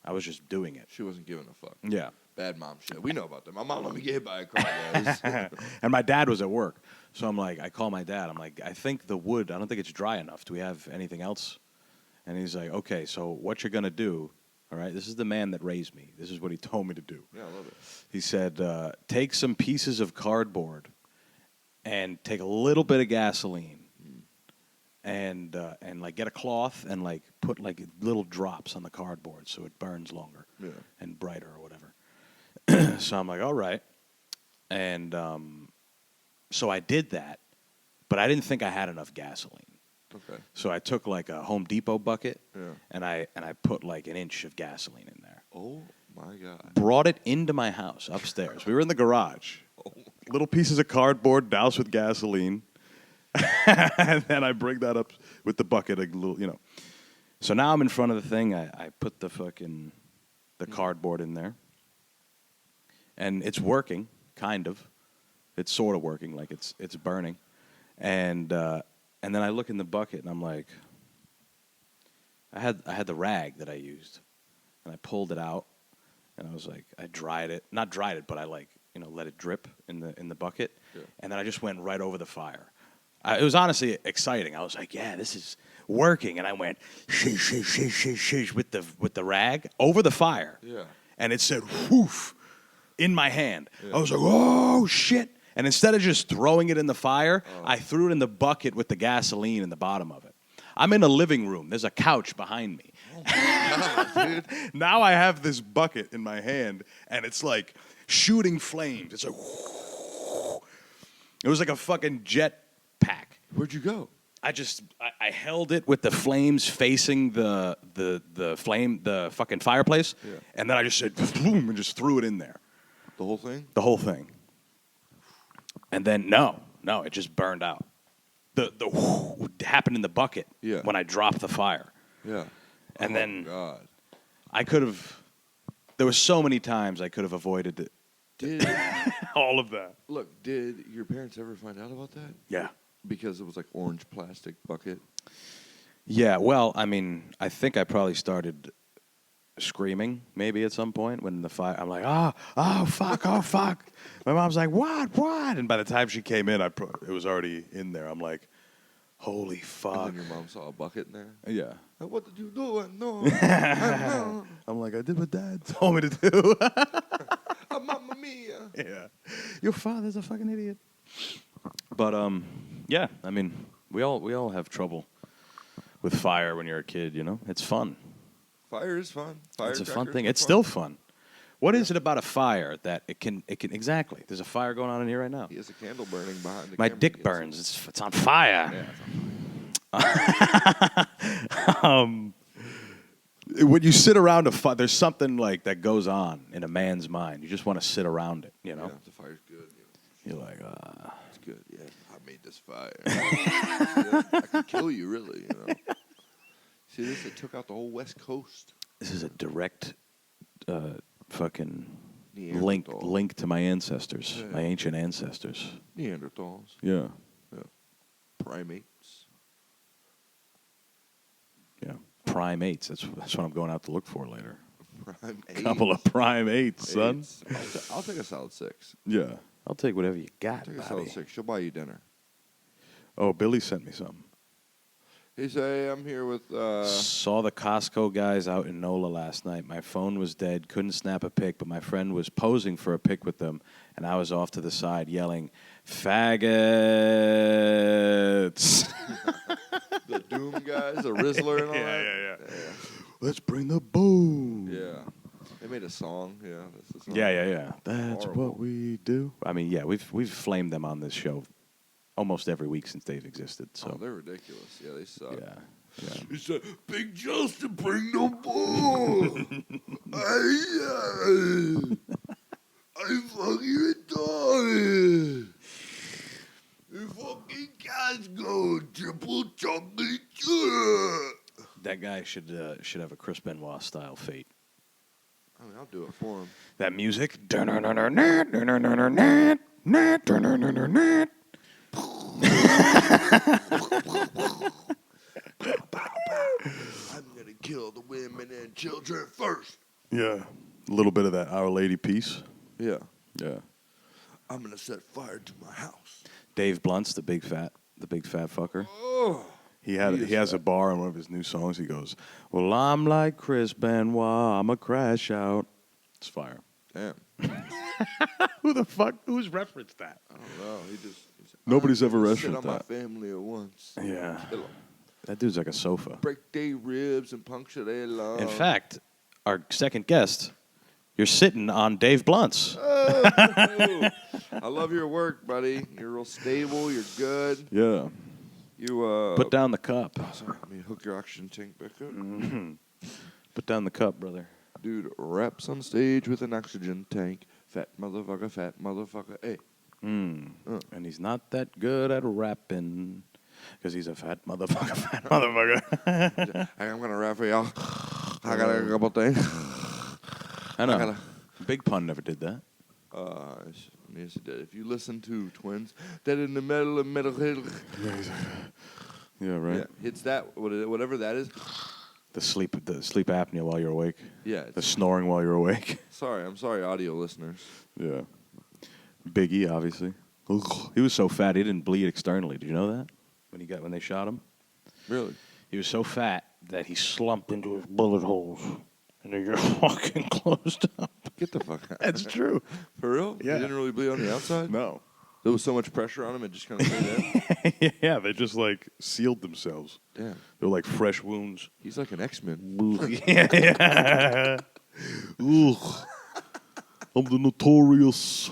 I was just doing it. She wasn't giving a fuck. Yeah. Bad mom shit. We know about that. My mom let me get hit by a car, guys. And my dad was at work, so I'm like, I call my dad. I'm like, I think the wood. I don't think it's dry enough. Do we have anything else? And he's like, okay, so what you're gonna do? All right, this is the man that raised me. This is what he told me to do. Yeah, I love it. He said, take some pieces of cardboard and take a little bit of gasoline and like get a cloth and like put like little drops on the cardboard so it burns longer and brighter or whatever. So I'm like, all right. And so I did that, but I didn't think I had enough gasoline. Okay. So I took like a Home Depot bucket Yeah. and I put like an inch of gasoline in there. Oh my God. Brought it into my house upstairs. We were in the garage. Little pieces of cardboard doused with gasoline. And then I bring that up with the bucket, a little. So now I'm in front of the thing. I put the cardboard in there. And it's working, kind of. It's sort of working, like it's burning. And then I look in the bucket and I'm like, I had the rag that I used. And I pulled it out and I was like, I dried it. Not dried it, but I let it drip in the bucket. Yeah. And then I just went right over the fire. It was honestly exciting. I was like, yeah, this is working. And I went sheesh with the rag over the fire. Yeah. And it said whoof in my hand. Yeah. I was like, oh shit. And instead of just throwing it in the fire, I threw it in the bucket with the gasoline in the bottom of it. I'm in a living room. There's a couch behind me. Oh my God, dude. Now I have this bucket in my hand, and it's like shooting flames. It's like, it was like a fucking jet pack. Where'd you go? I held it with the flames facing the fucking fireplace, and then I just said boom and just threw it in there. The whole thing? The whole thing. And then no, it just burned out. The happened in the bucket when I dropped the fire. Yeah. And then God. I could have. There were so many times I could have avoided it. All of that. Look, did your parents ever find out about that? Yeah. Because it was like orange plastic bucket? Yeah, well, I mean, I think I probably started screaming maybe at some point when the fire. I'm like, oh, fuck. My mom's like, what? And by the time she came in, it was already in there. I'm like, holy fuck. And then your mom saw a bucket in there? Yeah. What did you do? No. I'm like, I did what Dad told me to do. Mamma mia. Yeah. Your father's a fucking idiot. But yeah, I mean, we all have trouble with fire when you're a kid, It's fun. Fire is fun. It's a fun thing. It's still fun. What is it about a fire that it can exactly? There's a fire going on in here right now. He has a candle burning behind the My camera. dick burns. It's on fire. Yeah, it's on fire. When you sit around a fire, there's something like that goes on in a man's mind. You just want to sit around it, Yeah, the fire's good. You're like, It's good. Yeah, I made this fire. I could kill you, really. See this? It took out the whole West Coast. This is a direct fucking Neanderthal. link to my ancestors, Yeah. my ancient ancestors. Neanderthals. Yeah. Primates. Yeah. Primates. That's what I'm going out to look for later. Primates. Couple of primates, son. I'll take a solid 6. Yeah. I'll take whatever you got, Take a solid Bobby. 6. She'll buy you dinner. Oh, Billy sent me something. He said, hey, I'm here with... Saw the Costco guys out in NOLA last night. My phone was dead. Couldn't snap a pic, but my friend was posing for a pic with them, and I was off to the side yelling, faggots. the Doom guys, the Rizzler and all that. Yeah. Let's bring the boom. Yeah. They made a song. Yeah. That's the song. Yeah. That's Horrible. what we do. I mean, yeah, we've flamed them on this show almost every week since they've existed. So they're ridiculous. Yeah, they suck. yeah. He said, Big Justin, bring the ball. I fucking retarded. You fucking guys go triple chocolate chip. That guy should have a Chris Benoit style fate. I mean, I'll do it for him. That music. Nat, nat, nat, nat, nat. I'm gonna kill the women and children first. Yeah. A little bit of that Our Lady piece. Yeah. Yeah. I'm gonna set fire to my house. Dave Blunt's the big fat fucker. Oh. He has a bar on one of his new songs. He goes, "Well, I'm like Chris Benoit. I'm a crash out." It's fire. Damn. Who the fuck? Who's referenced that? I don't know. He said, Nobody's I'm ever gonna referenced sit on my that. family at once. Yeah. Kill 'em. That dude's like a sofa. Break their ribs and puncture their lungs. In fact, our second guest, you're sitting on Dave Blunt's. Oh, I love your work, buddy. You're real stable. You're good. Yeah. You Put down the cup. Sorry, let me hook your oxygen tank back up. Put down the cup, brother. Dude raps on stage with an oxygen tank. Fat motherfucker, hey. And he's not that good at rapping because he's a fat motherfucker. Hey, I'm gonna rap for y'all. I got a couple things. I know. gotta- Big Pun never did that. Yes, it did. If you listen to Twins, that in the middle of metal, Yeah, right. yeah, hits that whatever that is. The sleep apnea while you're awake. Yeah. The snoring while you're awake. I'm sorry, audio listeners. Yeah. Big E, obviously. Ugh. He was so fat he didn't bleed externally. Did you know that? When they shot him? Really? He was so fat that he slumped into his bullet holes. And they just fucking closed up. Get the fuck out. That's true. For real? Yeah. He didn't really bleed on the outside? No. There was so much pressure on him, it just kind of stayed in? Yeah, they just like sealed themselves. Damn. They were like fresh wounds. He's like an X-Men. Yeah. Ugh. I'm the notorious.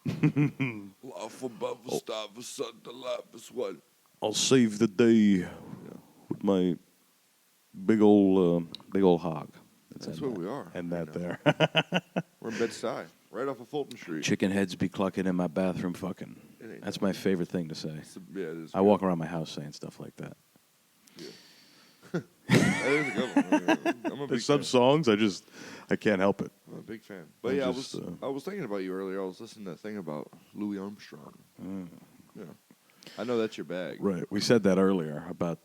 Laugh above a star for sun to laugh as well. I'll save the day with my big old hog. That's where we are. And right that now. there. We're in Bed-Stuy, right off of Fulton Street. Chicken heads be clucking in my bathroom fucking. It ain't That's my favorite thing to say. Yeah, it is. I walk around my house saying stuff like that. That is a good one. I'm a big There's some fan. songs I can't help it. I'm a big fan. But I'm yeah, just, I was thinking about you earlier. I was listening to that thing about Louis Armstrong. Yeah. I know that's your bag. Right. We said that earlier about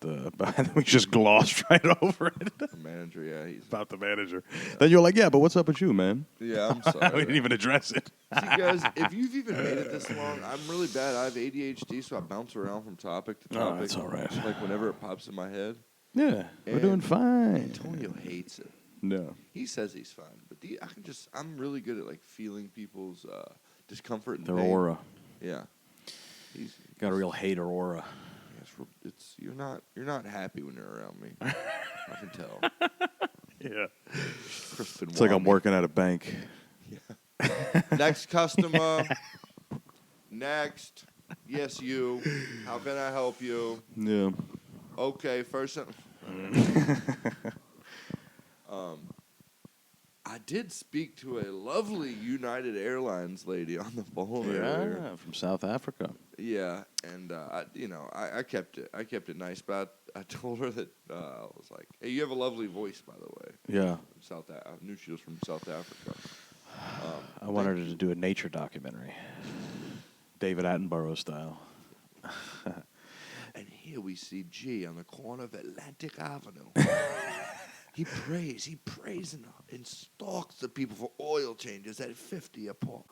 we just glossed right over it. The manager, yeah, he's. About the manager. Then you're like, yeah, but what's up with you, man? Yeah, I'm sorry. We didn't even address it. See, guys, if you've even made it this long, I'm really bad. I have ADHD, so I bounce around from topic to topic. Oh, that's all right. Like whenever it pops in my head. Yeah, we're doing And fine. Antonio hates it. No. He says he's fine, but I'm really good at like feeling people's discomfort and Their pain. aura. Yeah. He's Got a real hater aura. it's you're not happy when you're around me. I can tell. Yeah. Crispin It's like I'm Wami. working at a bank. Next customer. Next. Yes, you. How can I help you? Yeah. Okay, first. I did speak to a lovely United Airlines lady on the phone earlier. Yeah, from South Africa. Yeah, and I kept it nice, but I told her that I was like, "Hey, you have a lovely voice, by the way." Yeah. I knew she was from South Africa. I wanted her to do a nature documentary. David Attenborough style. And here we see G on the corner of Atlantic Avenue. He prays and stalks the people for oil changes at 50 a pop.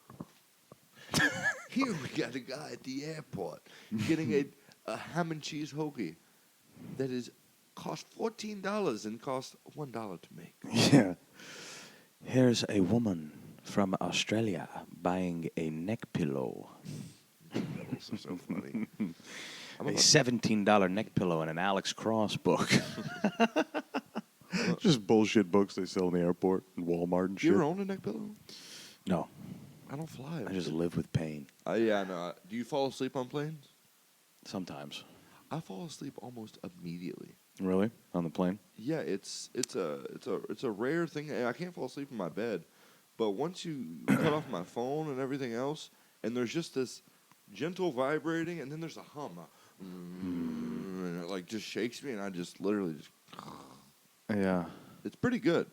Here we got a guy at the airport getting a ham and cheese hoagie that cost $14 and cost $1 to make. Yeah. Here's a woman from Australia buying a neck pillow. That was so funny. A $17 neck pillow and an Alex Cross book. Just bullshit books they sell in the airport and Walmart and Do shit. you ever own a neck pillow? No, I don't fly. I just live with pain. Yeah, no. Do you fall asleep on planes? Sometimes. I fall asleep almost immediately. Really? On the plane? Yeah, it's a rare thing. I can't fall asleep in my bed, but once you cut off my phone and everything else, and there's just this gentle vibrating, and then there's a hum, and it like just shakes me, and I just literally just. Yeah. It's pretty good.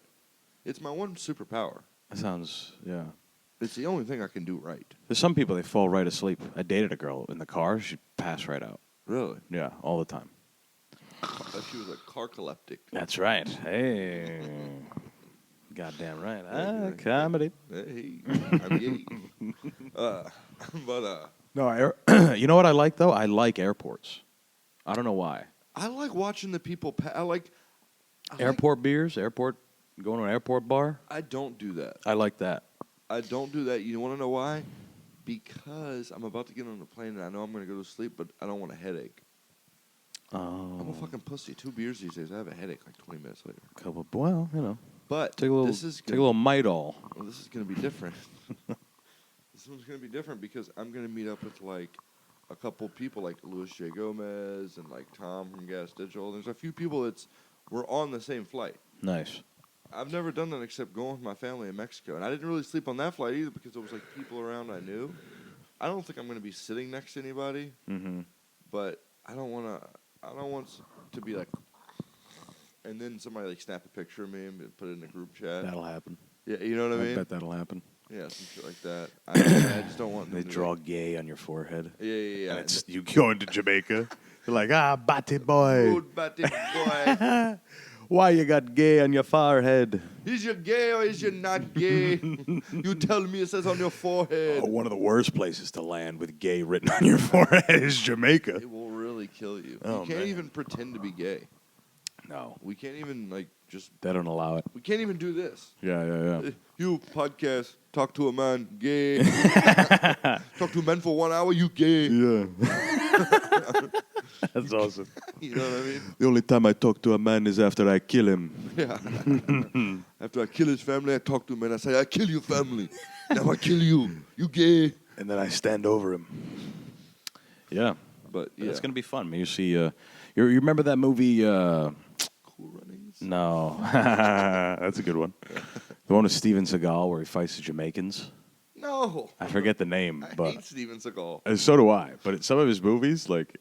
It's my one superpower. That sounds, yeah. It's the only thing I can do right. There's some people, they fall right asleep. I dated a girl in the car. She'd pass right out. Really? Yeah, all the time. She was a carcoleptic. That's right. Hey. Goddamn right. Yeah, Comedy. Hey, I'm gay. But No, you know what I like, though? I like airports. I don't know why. I like watching the people. I like Airport beers, going to an airport bar. I don't do that. I like that. I don't do that. You want to know why? Because I'm about to get on the plane and I know I'm going to go to sleep, but I don't want a headache. I'm a fucking pussy. 2 beers these days, I have a headache like 20 minutes later. Well, you know. But Take a little Midol. Well, this is going to be different. This one's going to be different because I'm going to meet up with like a couple people like Luis J. Gomez and like Tom from Gas Digital. There's a few people we're on the same flight. Nice. I've never done that except going with my family in Mexico. And I didn't really sleep on that flight either because there was like people around I knew. I don't think I'm going to be sitting next to anybody. Mm-hmm. But I don't want to be like, and then somebody like snap a picture of me and put it in a group chat. That'll happen. Yeah, you know what I mean? I bet that'll happen. Yeah, some shit like that. I just don't want They them to draw gay on your forehead. Yeah. And it's you going to Jamaica. They're like, batty boy. Good batty boy. Why you got gay on your forehead? Is you gay or is you not gay? You tell me it says on your forehead. Oh, one of the worst places to land with gay written on your forehead is Jamaica. It will really kill you. Oh, You can't man. even pretend to be gay. No, We can't even they don't allow it. we can't even do this. Yeah. You podcast, talk to a man, gay. Talk to a man for 1 hour, you gay. Yeah. That's awesome. You know what I mean? The only time I talk to a man is after I kill him. Yeah. After I kill his family, I talk to him and I say, I kill your family. Now I kill you. You gay. And then I stand over him. Yeah. But yeah. It's going to be fun. You see, you remember that movie? Cool Runnings? No. That's a good one. The one with Steven Seagal where he fights the Jamaicans. No. I forget the name, I but hate Steven Seagal. so do I. But some of his movies, like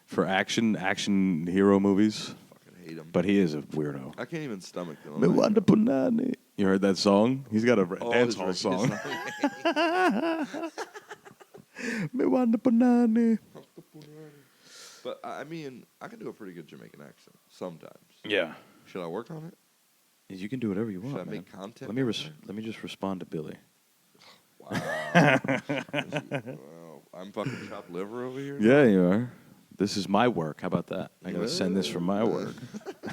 for action hero movies, Fucking hate him. but he is a weirdo. I can't even stomach them. Me wanda punani. You heard that song? He's got a dance hall song. Me wanda punani. But I mean, I can do a pretty good Jamaican accent sometimes. Yeah. Should I work on it? You can do whatever you want. Should I man. make content? Let me just respond to Billy. Wow. Wow. I'm fucking chopped liver over here. Yeah, you are. This is my work. How about that? I gotta send this from my work.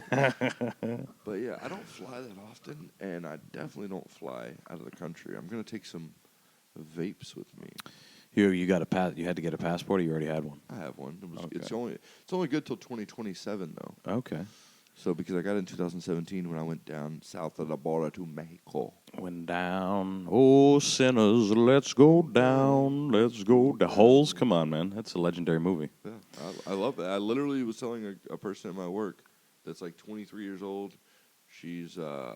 But yeah, I don't fly that often, and I definitely don't fly out of the country. I'm gonna take some vapes with me. You got a pass. You had to get a passport, or you already had one? I have one. Okay. It's only good till 2027 though. Okay. So because I got it in 2017 when I went down south of the border to Mexico. Went down, oh sinners, let's go down, let's go. The Holes, come on, man, that's a legendary movie. Yeah, I love that. I literally was telling a person at my work that's like 23 years old. She's a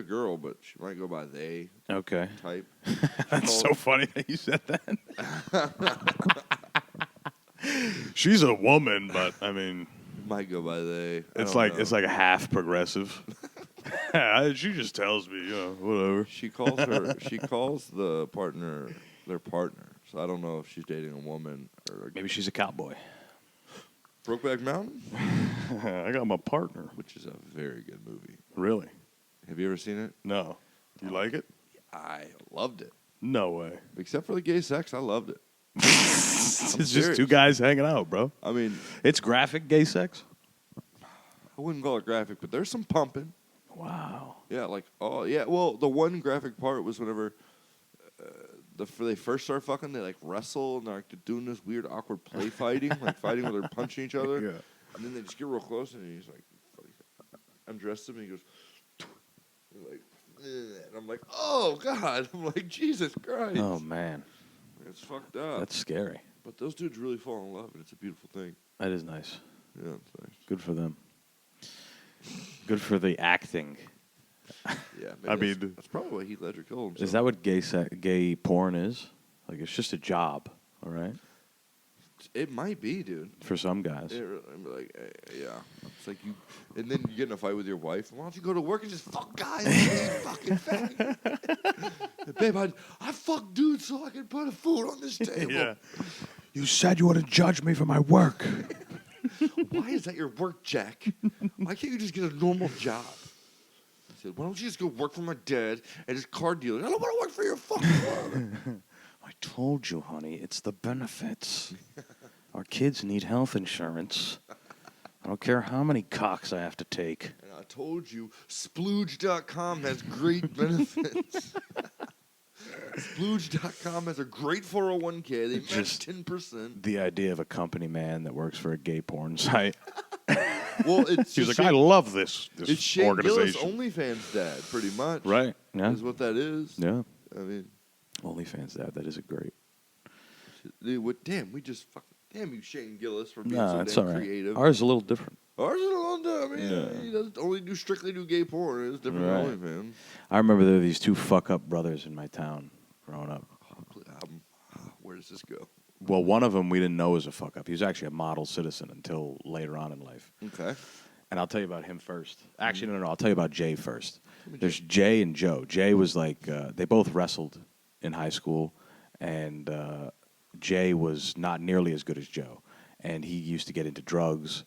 girl, but she might go by they Okay. type. That's so funny that you said that. She's a woman, but I mean, Might go by they. it's like half progressive. She just tells me, whatever. She calls the partner their partner. So I don't know if she's dating a woman or Maybe she's a cowboy. Brokeback Mountain, I got my partner. which is a very good movie. Really? Have you ever seen it? No. You like it? I loved it. No way. Except for the gay sex, I loved it. It's just serious. two guys hanging out, bro. I mean, It's graphic gay sex? I wouldn't call it graphic, but there's some pumping. Wow. Yeah, like, oh, yeah. Well, the one graphic part was whenever they first start fucking, they, like, wrestle, and they're, like, doing this weird, awkward play fighting, like fighting where they're punching each other. Yeah. And then they just get real close, and he's, like undressed him, and he goes, like, and I'm like, oh, God. I'm like, Jesus Christ. Oh, man. It's fucked up. That's scary. But those dudes really fall in love, and it's a beautiful thing. That is nice. Yeah, it's nice. Good for them. Good for the acting. Yeah, I mean, that's probably why Heath Ledger killed himself. Is that what gay porn is? Like, it's just a job, all right? It might be, dude. For some guys. I'm like, yeah. It's like you, and then you get in a fight with your wife. Why don't you go to work and just fuck guys? You fucking faggot. Babe, I fuck dudes so I can put food on this table. Yeah. You said you wouldn't judge me for my work. Why is that your work, Jack? Why can't you just get a normal job? I said, why don't you just go work for my dad at his car dealer? I don't want to work for your fucking father. I told you, honey, it's the benefits. Our kids need health insurance. I don't care how many cocks I have to take. And I told you, splooge.com has great benefits. Splooge.com has a great 401k. They match Just 10%. The idea of a company man that works for a gay porn site. Well, it's He's just like, I love this it's Shane Gillis, organization. OnlyFans dad, pretty much. Right. Yeah. Is what that is. Yeah. I mean, OnlyFans that is a great. dude, damn, we just fucking. Damn you, Shane Gillis, for being No, so it's damn all right. creative. Ours is a little different. Ours is a little different. I mean, Yeah. he doesn't only strictly do gay porn. It's different Right. than OnlyFans. I remember there were these two fuck-up brothers in my town growing up. Where does this go? Well, one of them we didn't know was a fuck-up. He was actually a model citizen until later on in life. Okay. And I'll tell you about him first. Actually, no. I'll tell you about Jay first. There's Jay and Joe. Jay was like, they both wrestled in high school, and Jay was not nearly as good as Joe. And he used to get into drugs,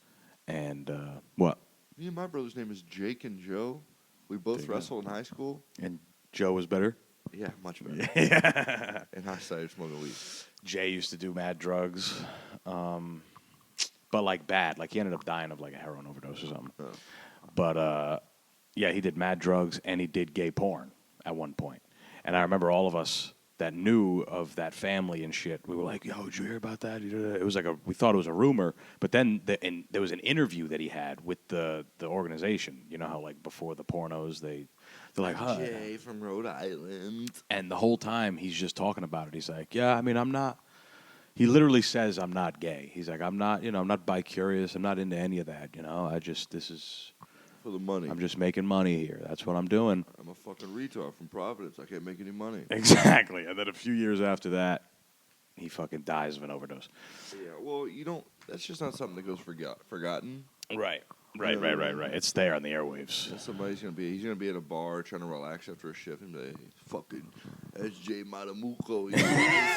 and what? Me and my brother's name is Jake and Joe. We both wrestled in high school. And Joe was better? Yeah, much better. Yeah. And I started smoking weed. Jay used to do mad drugs, but like bad. Like he ended up dying of like a heroin overdose or something. Oh. But yeah, he did mad drugs and he did gay porn at one point. And I remember all of us that knew of that family and shit. We were like, "Yo, did you hear about that?" It was like we thought it was a rumor, but then there was an interview that he had with the organization. You know how like before the pornos they're like, "Huh." Jay from Rhode Island. And the whole time he's just talking about it. He's like, "Yeah, I mean, I'm not." He literally says, "I'm not gay." He's like, "I'm not, I'm not bi-curious. I'm not into any of that. This is For the money. I'm just making money here. That's what I'm doing." I'm a fucking retard from Providence. I can't make any money. Exactly. And then a few years after that, he fucking dies of an overdose. Yeah, well, that's just not something that goes forgotten. Right. Right. It's there on the airwaves. And he's gonna be at a bar trying to relax after a shift and be like, fucking SJ Matamuco,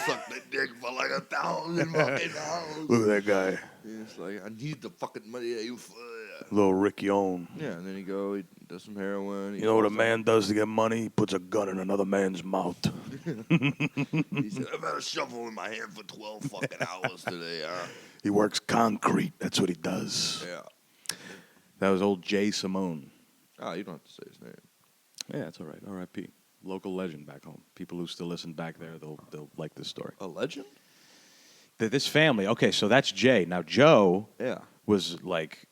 suck that dick for like $1,000 fucking dollars. Look at that guy. Yeah, it's like, I need the fucking money that you Little Ricky Owen. Yeah, and then he does some heroin. You know what a man does to get money? He puts a gun in another man's mouth. He said, I've had a shovel in my hand for 12 fucking hours today, He works concrete. That's what he does. Yeah. That was old Jay Simone. Oh, you don't have to say his name. Yeah, that's all right. R.I.P. Local legend back home. People who still listen back there, they'll like this story. A legend? This family. Okay, so that's Jay. Now Joe Yeah. was like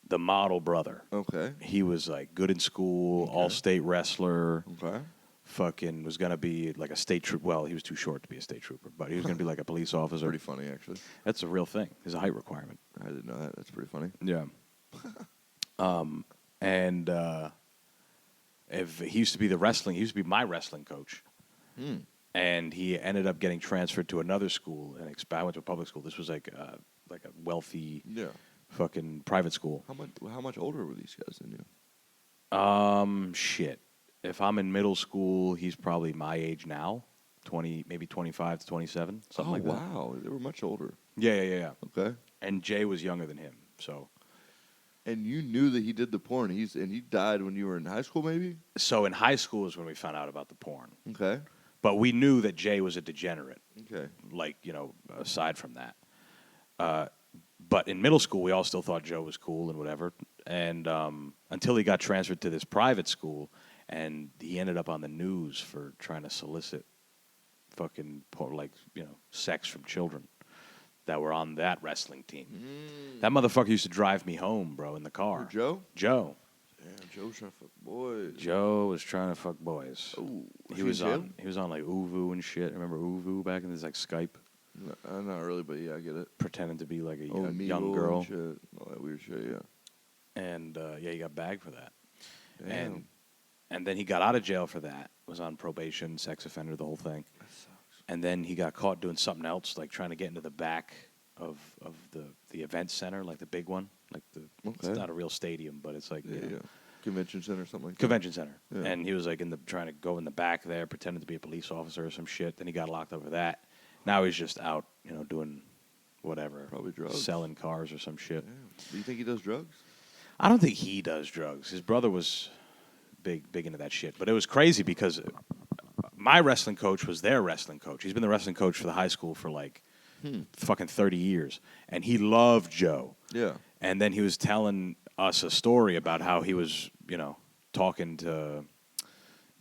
the model brother. Okay. He was like good in school, all-state wrestler. Okay. Fucking was gonna be like a state trooper. Well, he was too short to be a state trooper, but he was gonna be like a police officer. Pretty funny, actually. That's a real thing. There's a height requirement. I didn't know that. That's pretty funny. Yeah. And if he used to be he used to be my wrestling coach. And he ended up getting transferred to another school. And I went to a public school. This was like a wealthy, fucking private school. How much older were these guys than you? Shit. If I'm in middle school, he's probably my age now, 20, maybe 25 to 27, something like that. Oh wow, they were much older. Yeah. Okay. And Jay was younger than him, so. And you knew that he did the porn. He died when you were in high school, maybe? So in high school is when we found out about the porn. Okay. But we knew that Jay was a degenerate. Okay. Like, aside from that. But in middle school, we all still thought Joe was cool and whatever. And until he got transferred to this private school, and he ended up on the news for trying to solicit fucking, sex from children that were on that wrestling team. That motherfucker used to drive me home, bro, in the car. Joe? Joe. Damn, Joe was trying to fuck boys. Joe was trying to fuck boys. Oh, He was on like Uvu and shit. Remember Uvu back in this like Skype? No, not really, but yeah, I get it. Pretending to be like a young Meegle girl. and shit, all that weird shit, yeah. And he got bagged for that. Damn. And then he got out of jail for that. Was on probation, sex offender, the whole thing. That sucks. And then he got caught doing something else, like trying to get into the back of the event center, like the big one. Like it's Okay. not a real stadium, but it's like Yeah. Convention center or something like that. convention center. Yeah. And he was like trying to go in the back there, pretending to be a police officer or some shit. Then he got locked over that. Now he's just out, doing whatever. Probably drugs. Selling cars or some shit. Yeah. Do you think he does drugs? I don't think he does drugs. His brother was big into that shit. But it was crazy because my wrestling coach was their wrestling coach. He's been the wrestling coach for the high school for like fucking 30 years. And he loved Joe. Yeah. And then he was telling us a story about how he was, talking to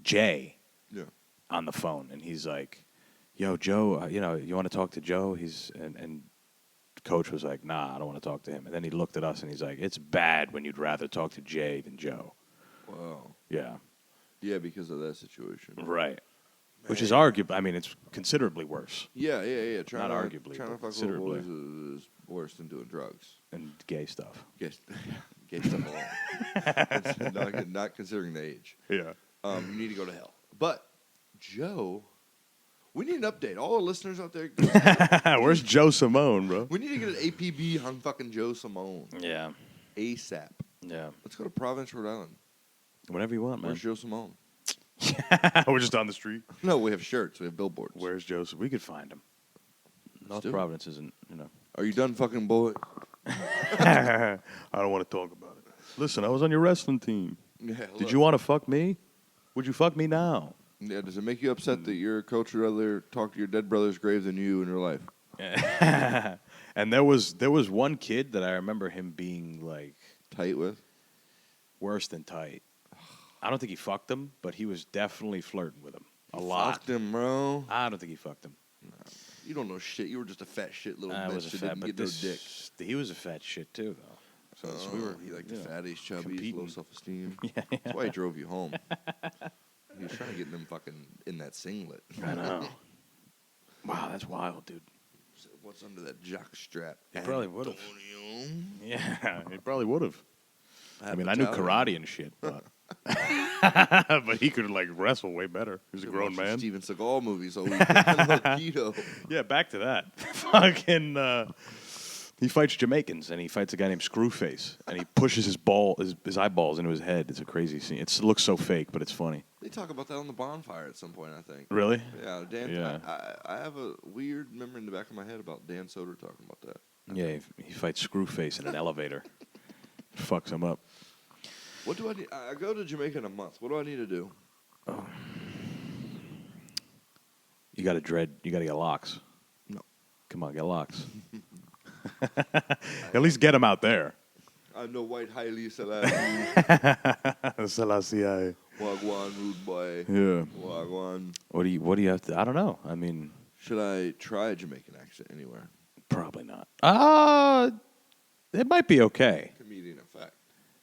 Jay Yeah. on the phone. And he's like, yo, Joe, you want to talk to Joe? And coach was like, nah, I don't want to talk to him. And then he looked at us and he's like, it's bad when you'd rather talk to Jay than Joe. Wow. Yeah. Yeah, because of that situation. Right. Which is arguable. I mean, it's considerably worse. Yeah. Not arguably, Trying to but fuck with considerably. boys is worse than doing drugs. And gay stuff. Gay stuff alone. not considering the age. Yeah. You need to go to hell. But Joe, we need an update. All the listeners out there, Where's Joe Simone, bro? we need to get an APB on fucking Joe Simone Yeah. ASAP. Yeah. Let's go to Providence, Rhode Island. Whatever you want, man. Where's Joe Simone? We're just on the street. No, we have shirts. We have billboards. Where's Joe? We could find him. North do it. Providence isn't, Are you done fucking boy? I don't want to talk about it. Listen, I was on your wrestling team. Yeah, Did look. you want to fuck me? Would you fuck me now? Yeah, does it make you upset that your coach would rather talk to your dead brother's grave than you in your life? And there was one kid that I remember him being like Tight with? worse than tight. I don't think he fucked him, but he was definitely flirting with him a lot. Fucked him, bro. I don't think he fucked him. You don't know shit. You were just a fat shit little I bitch was a that fat, didn't but get no dick. he was a fat shit too, though. So we were. He liked the you know, fatties, chubbies, competing. low self-esteem. Yeah, That's why he drove you home. He was trying to get them fucking in that singlet. I know. Wow, that's wild, dude. What's under that jock strap? He probably would've. Antonio. Yeah, he probably would have. I mean, I knew Battalion. karate and shit, but but he could like wrestle way better. He was a Been grown watching man. Steven Seagal movies all weekend. Keto. Yeah, back to that. Fucking, he fights Jamaicans, and he fights a guy named Screwface, and he pushes his eyeballs into his head. It's a crazy scene. It looks so fake, but it's funny. They talk about that on the bonfire at some point, I think. Really? Yeah, Dan. Yeah. I have a weird memory in the back of my head about Dan Soder talking about that. Yeah, he fights Screwface in an elevator. Fucks him up. What do I need? I go to Jamaica in a month. What do I need to do? You got to get locks. No. Come on, get locks. At least get him out there. I'm no white Haile Selassie. Selassie. Wagwan, rude boy. Yeah. Wagwan. What do you have to? I don't know. I mean, Should I try a Jamaican accent anywhere? probably not. It might be okay. Comedian effect.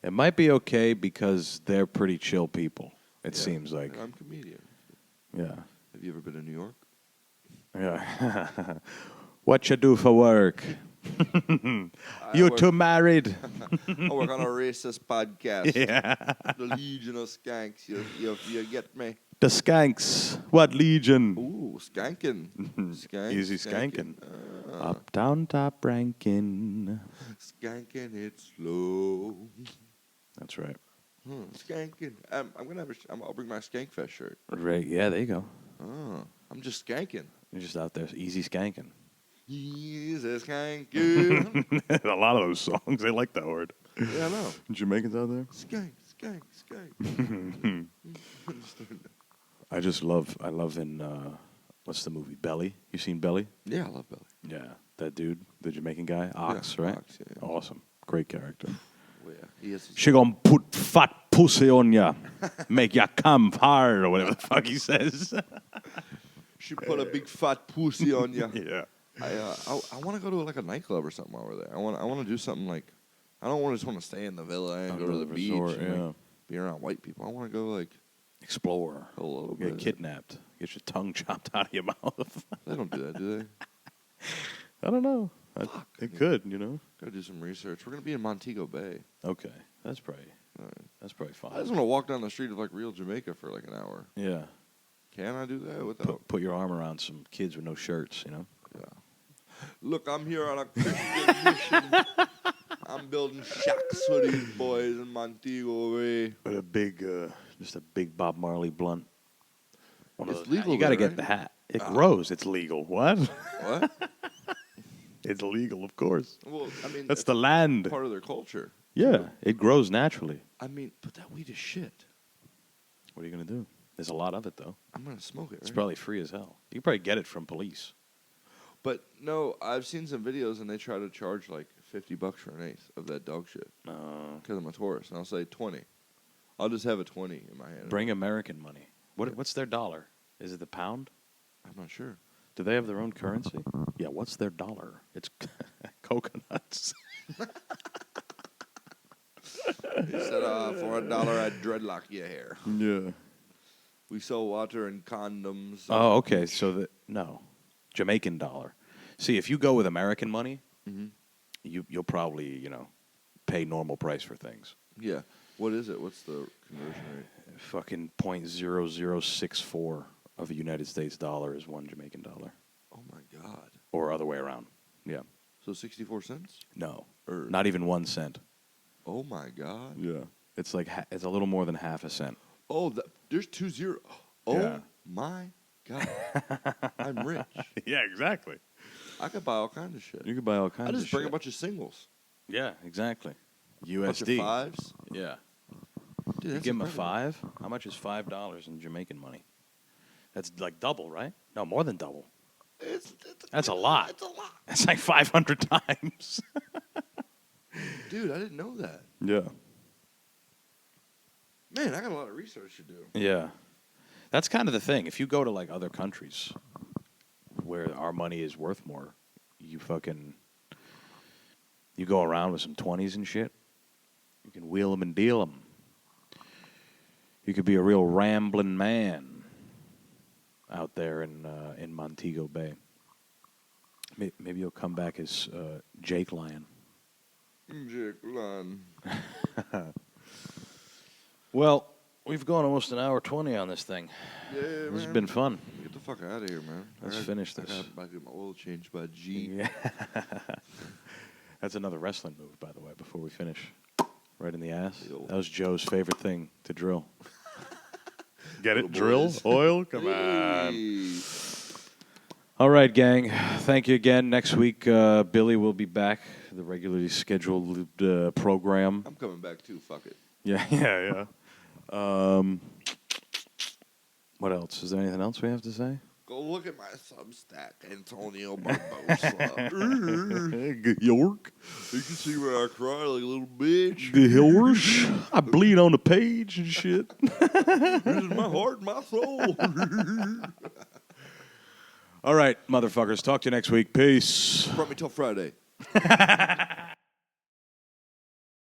It might be okay because they're pretty chill people. It Yeah. seems like. And I'm a comedian. Yeah. Have you ever been to New York? Yeah. What you do for work? You work- two married? I work on a racist podcast. Yeah. The Legion of Skanks. You get me? The Skanks. What legion? Ooh, skanking. Skank, Easy skanking. Uh, Up, down, top ranking. Skanking it slow. That's right. Skanking. I'll bring my Skankfest shirt. Right. Yeah, there you go. Oh, I'm just skanking. You're just out there easy skanking. He's a skanking. A lot of those songs, they like that word. Yeah, I know. Jamaicans out there? Skank, skank, skank. I love in, what's the movie, Belly? You seen Belly? Yeah, I love Belly. Yeah. That dude, the Jamaican guy, Ox, Yeah, right? Ox, yeah. Awesome. Great character. Well, yeah, he is. She gonna put fat pussy on ya, make ya come hard, or whatever the fuck he says. She put a big fat pussy on you. Yeah. I want to go to like a nightclub or something while we're there. I want to do something like. I don't just want to stay in the villa and go to the beach resort, and yeah. like, be around white people. I want to go like Explore. a little Get bit. kidnapped. Get your tongue chopped out of your mouth. They don't do that, do they? I don't know. It could, Gotta do some research. We're gonna be in Montego Bay. Okay. That's probably All right. fine. I just want to walk down the street of like real Jamaica for like an hour. Yeah. Can I do that without? Put your arm around some kids with no shirts, you know? Yeah. Look, I'm here on a Christian mission. I'm building shacks for these boys in Montego Bay. With a big, just a big Bob Marley blunt. It's legal You got to there, get the right? hat. It grows. It's legal. What? What? It's legal, of course. Well, I mean, That's it's the land. part of their culture. Yeah, it grows naturally. I mean, but that weed is shit. What are you going to do? There's a lot of it, though. I'm gonna smoke it. It's Right? probably free as hell. You can probably get it from police. But no, I've seen some videos and they try to charge like $50 for an eighth of that dog shit. Because I'm a tourist, and I'll say 20. I'll just have a 20 in my hand. Bring American money. What's their dollar? Is it the pound? I'm not sure. Do they have their own currency? Yeah, what's their dollar? It's coconuts. He said, for $1, I'd dreadlock your hair. Yeah. We sell water and condoms. Oh, okay. So no, Jamaican dollar. See, if you go with American money, Mhm. you'll probably pay normal price for things. Yeah. What is it? What's the conversion rate? Fucking .0064 of a United States dollar is one Jamaican dollar, Oh my God. or other way around. Yeah. So 64 cents? No, Or not even 1 cent. Oh my God. Yeah. It's like it's a little more than half a cent. Oh, there's 2 zeros. Oh Yeah. my God. I'm rich. Yeah, exactly. I could buy all kinds of shit. You could buy all kinds I of just bring shit. a bunch of singles. Yeah, exactly. Bunch of USD. fives. Yeah. Dude, You that's give him a incredible. 5. How much is $5 in Jamaican money? That's like double, right? No, more than double. That's a lot. It's a lot. That's like 500 times. Dude, I didn't know that. Yeah. Man, I got a lot of research to do. Yeah. That's kind of the thing. If you go to like other countries where our money is worth more, you go around with some 20s and shit. You can wheel them and deal them. You could be a real rambling man out there in Montego Bay. Maybe you'll come back as Jake Lion. Jake Lund. Well, we've gone almost an hour 20 on this thing. Yeah, This man. has been fun. Get the fuck out of here, man. Let's finish this. I got to get my oil changed by G. Yeah. That's another wrestling move, by the way, before we finish. Right in the ass. Ew. That was Joe's favorite thing to drill. Get it? Little Drill? boys. Oil? Come on. Hey. All right, gang. Thank you again. Next week, Billy will be back, the regularly scheduled program. I'm coming back too. Fuck it. Yeah. What else? Is there anything else we have to say? Go look at my Substack, Antonio Barbosa. York. You can see where I cry like a little bitch. The Hillers. I bleed on the page and shit. This is my heart and my soul. All right, motherfuckers. Talk to you next week. Peace. From me till Friday.